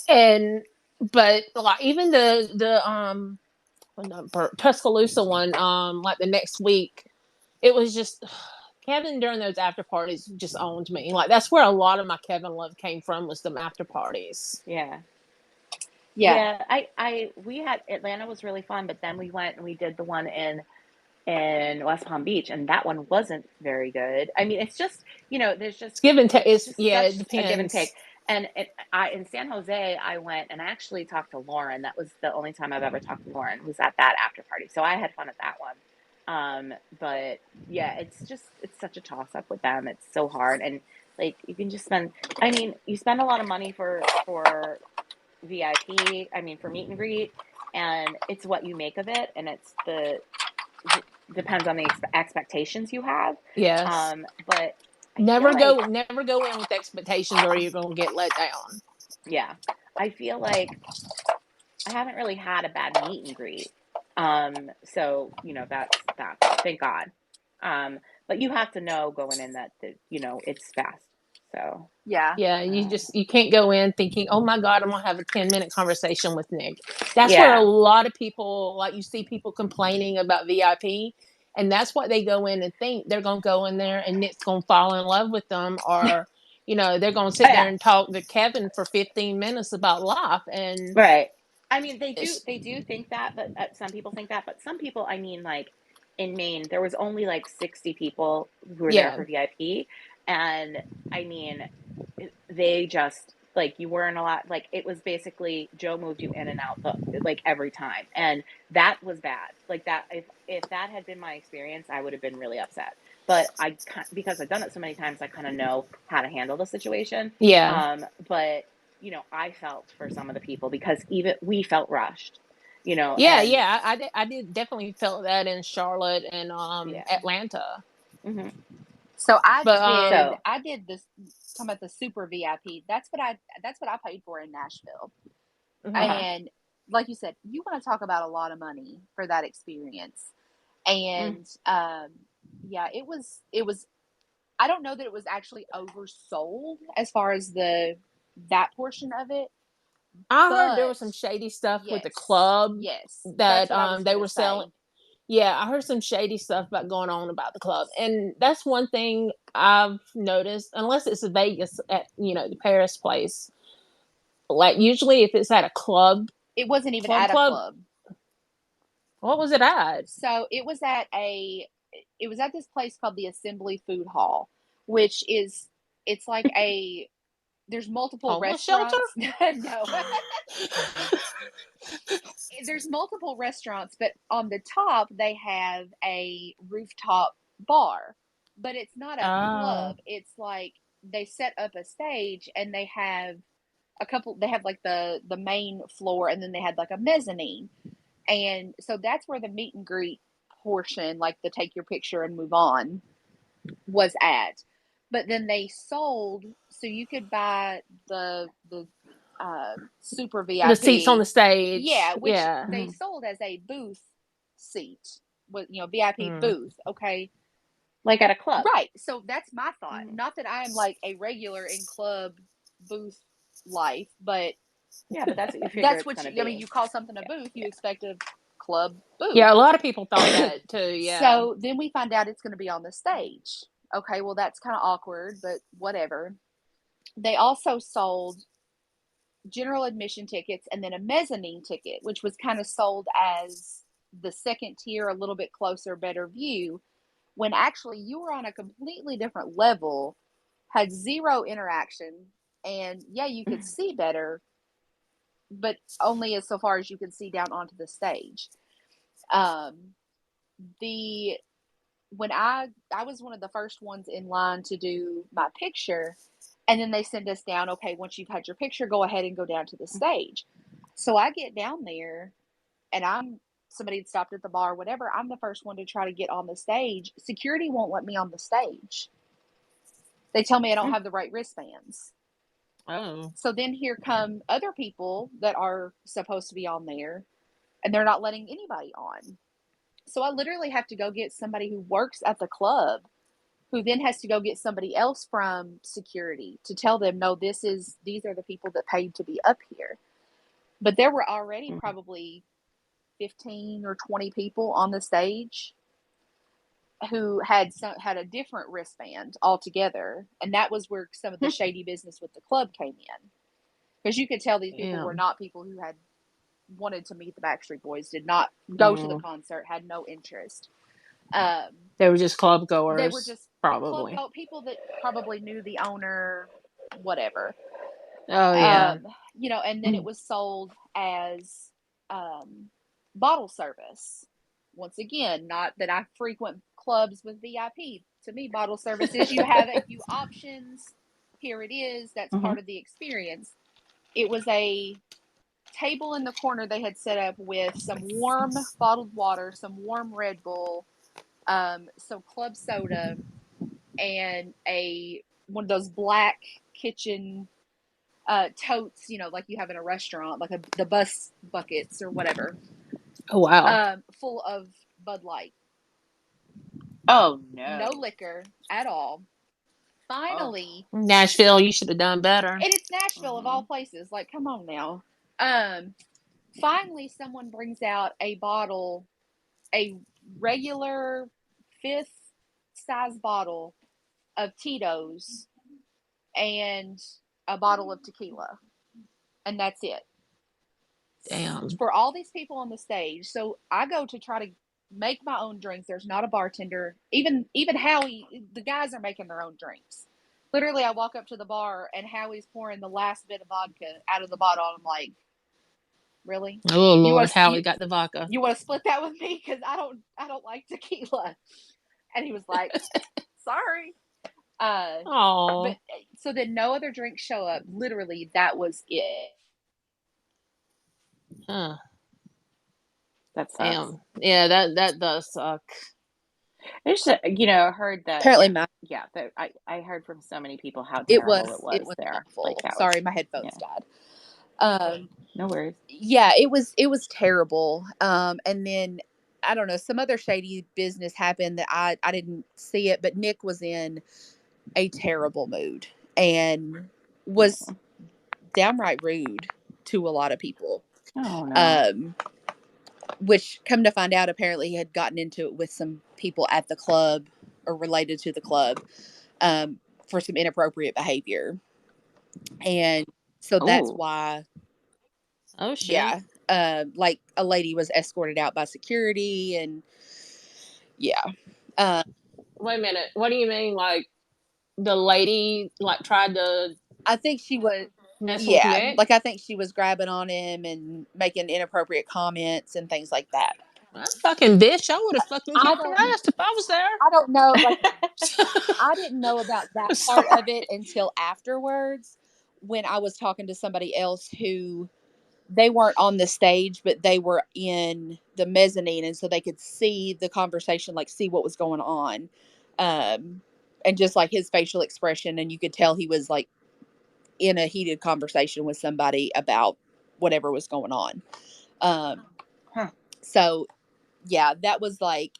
And but like even Tuscaloosa one, like the next week, it was just Kevin during those after parties just owned me. Like that's where a lot of my Kevin love came from, was them after parties. Yeah. Yeah. We had Atlanta was really fun, but then we went and we did the one in West Palm Beach, and that one wasn't very good. I mean, it's just, It's give and take. it's It's just yeah, such it a give and take. depends. And I in San Jose, I went and I actually talked to Lauren. That was the only time I've ever talked to Lauren, who's at that after party. So I had fun at that one. But yeah, it's such a toss up with them. It's so hard, and like you can just spend. I mean, you spend a lot of money for VIP. I mean, for meet and greet, and it's what you make of it, and depends on the expectations you have. Yes. But I feel like, Never go in with expectations, or you're gonna get let down. yeah, I feel like I haven't really had a bad meet and greet. So that's that. Thank God. But you have to know going in that it's fast. So Yeah. Yeah, uh, you can't go in thinking, "Oh my God, I'm gonna have a 10-minute conversation with Nick." That's where a yeah, lot of people, like you see people complaining about VIP, and that's what they go in and think they're gonna go in there and Nick's gonna fall in love with them, or they're gonna sit there yeah, and talk to Kevin for 15 minutes about life, and right. I mean, they do it's they do think that, but some people think that, but some people, I mean, like in Maine, there was only like 60 people who were there yeah, for VIP, and I mean, they just like you weren't allowed. Like it was basically Joe moved you in and out like every time, and that was bad. Like that, if that had been my experience, I would have been really upset. But because I've done it so many times, I kind of know how to handle the situation. yeah, But I felt for some of the people because even we felt rushed, yeah, and yeah. I did definitely felt that in Charlotte and yeah. Atlanta, Hmm. So I but did So, I did this talking about the super VIP. That's what I paid for in Nashville. mhm. uh-huh. And like you said, you want to talk about a lot of money for that experience. Mm. And yeah, it was I don't know that it was actually oversold as far as the that portion of it, I heard there but was some shady stuff with the yes. club Yes. That's that what I was they going to were selling. say. Yeah, I heard some shady stuff about going on about the club, and that's one thing I've noticed. Unless it's Vegas at the Paris place, like usually if it's at a It wasn't even club, at a club, club. what was it at? So it was at this place called the Assembly Food Hall, which is it's like there's multiple Homeless shelter? restaurants. No. There's multiple restaurants, but on the top they have a rooftop bar. But it's not a Oh, club. It's like they set up a stage and they have like the main floor, and then they had like a mezzanine. And so that's where the meet and greet portion, like the take your picture and move on, was at. But then they sold, so you could buy the super the seats on VIP. the stage. Yeah, which Yeah. they Hmm. sold as a booth seat with VIP Mm. booth. Okay, Like at a club. right. So that's my thought. Hmm. Not that I am like a regular in club booth life, but Yeah, but that's what you figure that's it's what going to I mean. be. You call something a Yeah, booth, you yeah. expect a club booth. Yeah, a lot of people thought that too. Yeah. So then we find out it's going to be on the stage. Okay, well, that's kind of awkward, but whatever. They also sold general admission tickets and then a mezzanine ticket, which was kind of sold as the second tier, a little bit closer, better view, when actually you were on a completely different level, had zero interaction, and yeah, you could see better, but only as so far as you could see down onto the stage. Um, the when I was one of the first ones in line to do my picture, and then they send us down. Okay, once you've had your picture, go ahead and go down to the stage. So I get down there, and somebody had stopped at the bar, whatever. I'm the first one to try to get on the stage. Security won't let me on the stage. They tell me I don't have the right wristbands. Oh. So then here come other people that are supposed to be on there, and they're not letting anybody on. So I literally have to go get somebody who works at the club, who then has to go get somebody else from security to tell them, no, these are the people that paid to be up here. But there were already probably 15 or 20 people on the stage who had a different wristband altogether, and that was where some of the shady business with the club came in, because you could tell these people Yeah. were not people who had wanted to meet the Backstreet Boys, did not go to the concert, had no interest. They were just club goers. They were just probably people that probably knew the owner, whatever. Oh yeah. You know, and then it was sold as bottle service. Once again, not that I frequent clubs with VIP. To me, bottle service is you have a few options. Here it is. That's part of the experience. It was a table in the corner they had set up with some warm bottled water, some warm Red Bull, some club soda, and one of those black kitchen totes, you know, like you have in a restaurant, like the bus buckets or whatever. Oh wow. Full of Bud Light. Oh no. No liquor at all. Finally, Nashville, you should have done better. And it's Nashville of all places. Like, come on now. Finally, someone brings out a bottle, a regular 5th size bottle of Tito's and a bottle of tequila. And that's it. Damn. For all these people on the stage. So I go to try to make my own drinks. There's not a bartender. Even Howie, the guys are making their own drinks. Literally, I walk up to the bar and Howie's pouring the last bit of vodka out of the bottle. And I'm like, really? Oh Lord, Howie got the vodka. You want to split that with me? Because I don't like tequila. And he was like, sorry. But so then no other drinks show up. Literally, that was it. Huh. That sucks. Damn. Yeah, that does suck. I just, heard that. Apparently, I heard from so many people how terrible it was there. Awful. Sorry, my headphones died. No worries. Yeah, it was terrible. And then I don't know, some other shady business happened that I didn't see it, but Nick was in a terrible mood and was downright rude to a lot of people. Oh no. Which, come to find out, apparently he had gotten into it with some people at the club or related to the club for some inappropriate behavior. And so that's why. Oh shit. Yeah. Like a lady was escorted out by security and yeah. Wait a minute. What do you mean? Like the lady tried to? I think she was. Mess with Nick? Like I think she was grabbing on him and making inappropriate comments and things like that. That fucking bitch! I would have fucking kicked her ass if I was there. I don't know. Like, I didn't know about that part of it until afterwards, when I was talking to somebody else who they weren't on the stage, but they were in the mezzanine, and so they could see the conversation, like see what was going on, and just like his facial expression, and you could tell he was like in a heated conversation with somebody about whatever was going on. So yeah, that was like,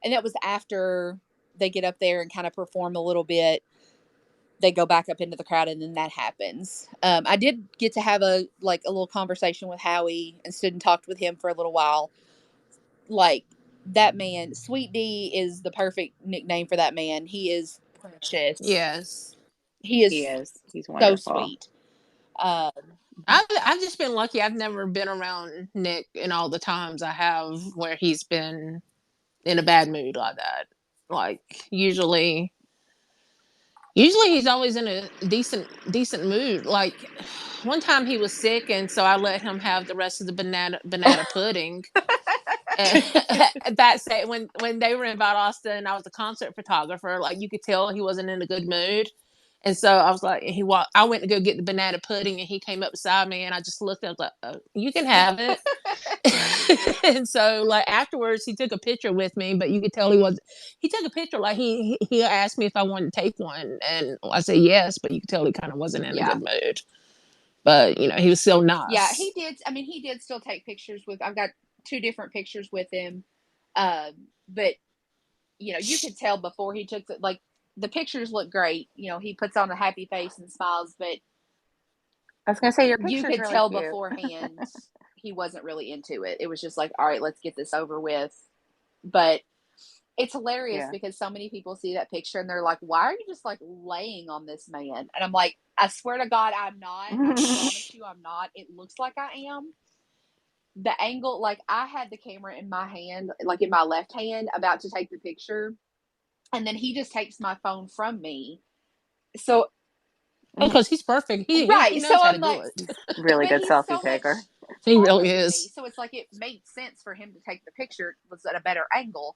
and that was after they get up there and kind of perform a little bit. They go back up into the crowd, and then that happens. I did get to have a little conversation with Howie and stood and talked with him for a little while. Like, that man, Sweet D is the perfect nickname for that man. He is precious. Yes. He is. He's wonderful. So sweet. I've just been lucky. I've never been around Nick in all the times I have where he's been in a bad mood like that. Like usually he's always in a decent mood. Like one time he was sick, and so I let him have the rest of the banana pudding. And that's it. When they were in Valdosta, I was a concert photographer. Like you could tell he wasn't in a good mood. And so I was like, I went to go get the banana pudding, and he came up beside me, and I just looked at him like, you can have it. And so like afterwards, he took a picture with me, but you could tell he took a picture. Like he asked me if I wanted to take one, and I said yes, but you could tell he kind of wasn't in a good mood. But he was still nice. Yeah, he did. I mean, he did still take pictures with. I've got 2 different pictures with him, but you could tell before he took the pictures look great. He puts on a happy face and smiles, but I was gonna say your pictures you could really tell cute. Beforehand he wasn't really into it. It was just like, all right, let's get this over with. But it's hilarious because so many people see that picture and they're like, why are you just like laying on this man? And I'm like, I swear to God, I'm not. I promise you I'm not. It looks like I am. the angle, like I had the camera in my hand, like in my left hand, about to take the picture, and then he just takes my phone from me. So Because he's perfect. He right, so knows how to I'm do like, it. Really but good he's selfie so much taker. He taller really than me, is. so it's like it made sense for him to take the picture. It was at a better angle.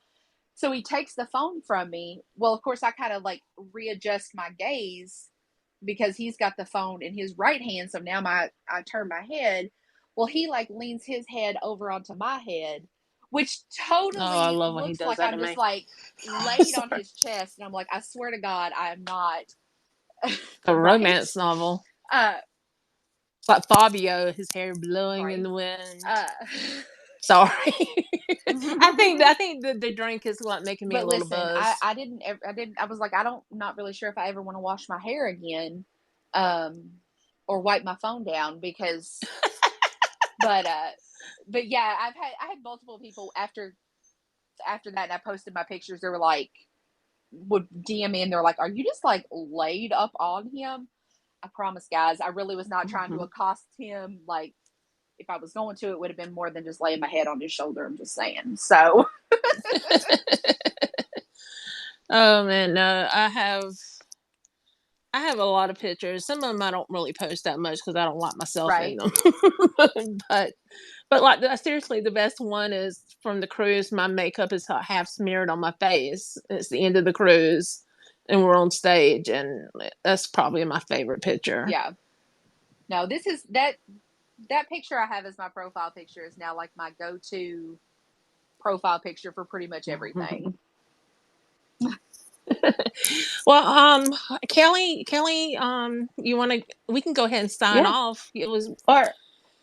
So he takes the phone from me. Well, of course, I kind of like readjust my gaze because he's got the phone in his right hand. So now I turn my head. Well, he like leans his head over onto my head, which Oh, I totally love when he looks does like that to I'm just me. like laid on his chest. And I'm like, I swear to God, I am not. A Right. romance novel. Uh, It's like Fabio, his hair blowing in right. the wind. Uh, Sorry. I think the drink is what making me a but little listen, I, buzzed. I didn't, I didn't, I was like, not really sure if I ever want to wash my hair again, or wipe my phone down because, but, yeah, I had multiple people after that, and I posted my pictures. They were like, would DM me and they're like, are you just like laid up on him? I promise, guys, I really was not trying to accost him. Like, if I was going to, it would have been more than just laying my head on his shoulder. I'm just saying. So, Oh man, no, I have a lot of pictures. Some of them I don't really post that much because I don't like myself in right. them. but like seriously, the best one is from the cruise. My makeup is half smeared on my face. It's the end of the cruise, and we're on stage, and that's probably my favorite picture. Yeah. No, this is that picture I have as my profile picture is now like my go-to profile picture for pretty much everything. Well, Kelly, you want to? We can go ahead and sign Yeah. off. It was Or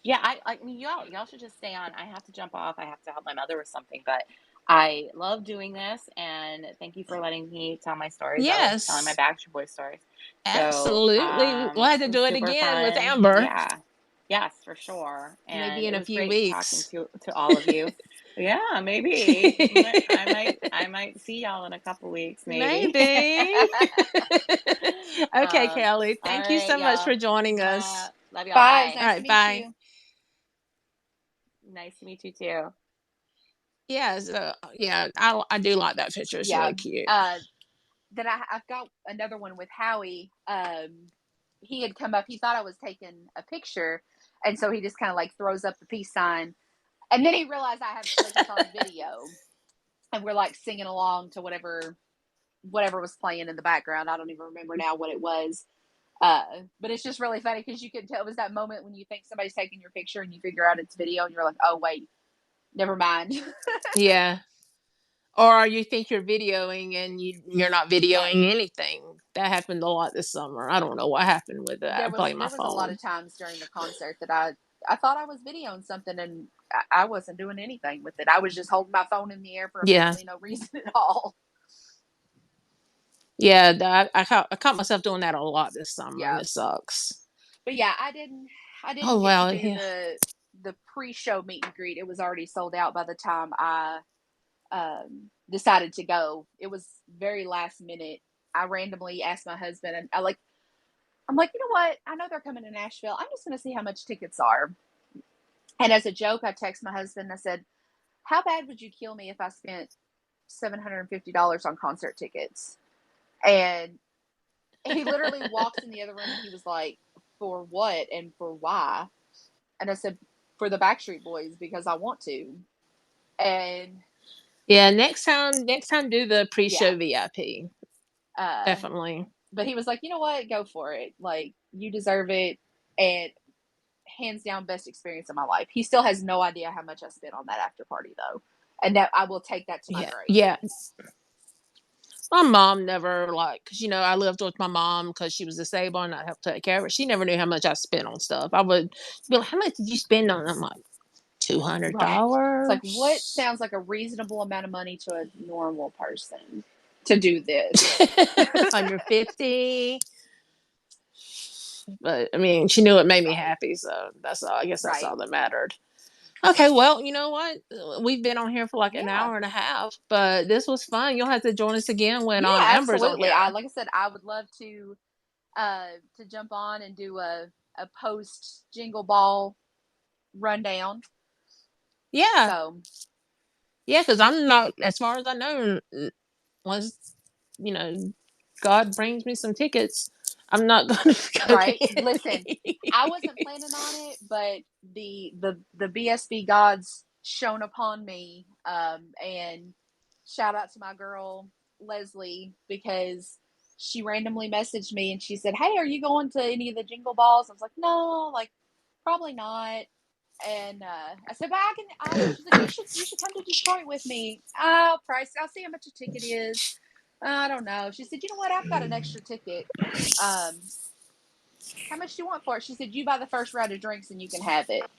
yeah, I mean y'all should just stay on. I have to jump off. I have to help my mother with something, but I love doing this and thank you for letting me tell my stories. I love telling my yes, Backstreet Boys stories. So absolutely. We'll have to it do was it super again with fun. Amber, Yeah. Yes, for sure. maybe And in it a was few great talking weeks. to all of you. Yeah, maybe. I might see y'all in a couple weeks, maybe. Maybe. Okay, um, Kelly. all Thank you right, so much y'all. for joining us. Mwah. Love y'all. Bye. It was Bye. All nice to right, meet bye. you. Nice to meet you too. Yeah, so, yeah, I do like that picture. It's Yeah. really cute. Then I've got another one with Howie. He had come up. He thought I was taking a picture, and so he just kind of like throws up the peace sign, and then he realized I have like it's on video, and we're like singing along to whatever was playing in the background. I don't even remember now what it was. But it's just really funny because you can tell it was that moment when you think somebody's taking your picture and you figure out it's video and you're like, oh wait, never mind. Yeah. Or you think you're videoing and you're not Right. videoing anything. That happened a lot this summer. I don't know what happened with There that. was Probably my there was a lot phone. of times during the concert that I thought I was videoing something and I wasn't doing anything with it. I was just holding my phone in the air for Yeah. apparently no reason at all. Yeah, I caught myself doing that a lot this summer, and Yeah. it sucks. But yeah, I didn't Oh get to well, do yeah, the pre-show meet and greet. It was already sold out by the time I decided to go. It was very last minute. I randomly asked my husband, and I'm like, you know what? I know they're coming to Nashville. I'm just going to see how much tickets are. And as a joke, I text my husband. I said, "How bad would you kill me if I spent $750 on concert tickets?" And he literally walks in the other room and he was like, "For what and for why?" And I said, "For the Backstreet Boys because I want to." And yeah. Next time, do the yeah, pre-show VIP. uh, Definitely. but he was like, "You know what? Go for it. Like you deserve it." And hands down, best experience of my life. He still has no idea how much I spent on that after party though, and that I will take that to my Yeah, grave. yeah. My mom never like, cause I lived with my mom because she was disabled and I helped take care of her. She never knew how much I spent on stuff. I would be like, "How much did you spend on?" I'm like, two hundred Right. It's like what dollars. sounds like a reasonable amount of money to a normal person to do this. 150. But I mean, she knew it made me Right. happy, so that's all. I guess that's Right. all that mattered. Okay, well, you know what? We've been on here for like an Yeah. hour and a half, but this was fun. You'll have to join us again when Yeah, Amber's on absolutely. I here. like I said, I would love to jump on and do a post Jingle Ball rundown. Yeah. So Yeah, because I'm not, as far as I know, once, you know, God brings me some tickets, I'm not going to go to right. Listen, any. I wasn't planning on it, but the BSB gods shone upon me. And shout out to my girl Leslie, because she randomly messaged me and she said, "Hey, are you going to any of the Jingle Balls?" I was like, "No, like probably not." And I said, "But I can." She's like, "You should come to Detroit with me." Oh, price. I'll see how much a ticket is. I don't know. She said, "You know what? I've got an extra ticket. Um, how much do you want for it?" She said, "You buy the first round of drinks and you can have it."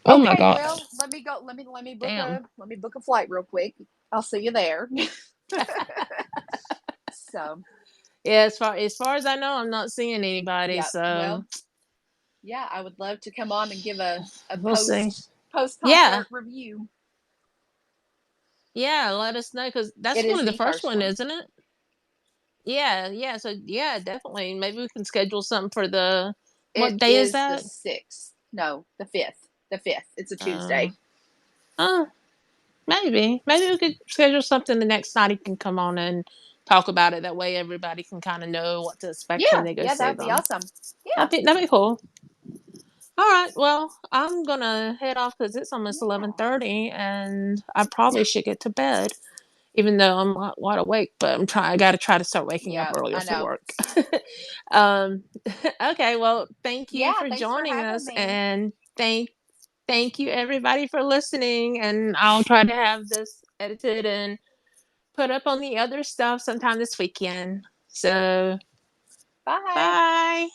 Oh my Okay, God. well, let me go. Damn. Let me book a flight real quick. I'll see you there. So Yeah, as far as I know, I'm not seeing anybody. yeah. So Well, yeah, I would love to come on and give a we'll see. post Yeah, concert review. yeah. Let us know, because It that's is really the the first first one, one. isn't it? Yeah, yeah. So yeah, definitely. Maybe we can schedule something for the. It What day is is the that? 6th. No, the 5th. The 5th. It's a Uh, Tuesday. oh, maybe we could schedule something the next night. You can come on and talk about it. That way, everybody can kind of know what to expect when Yeah, they go yeah, that see would be them. awesome. Yeah, That'd be cool. All right. Well, I'm gonna head off because it's almost yeah, 11:30, and I probably should get to bed. Even though I'm not wide awake, but I'm trying. I got to try to start waking up yeah. earlier I for know. work. um, okay. Well, thank you Yeah, for thanks for joining having us, me. and thank you everybody for listening. And I'll try to have this edited and put up on the other stuff sometime this weekend. So Bye. bye.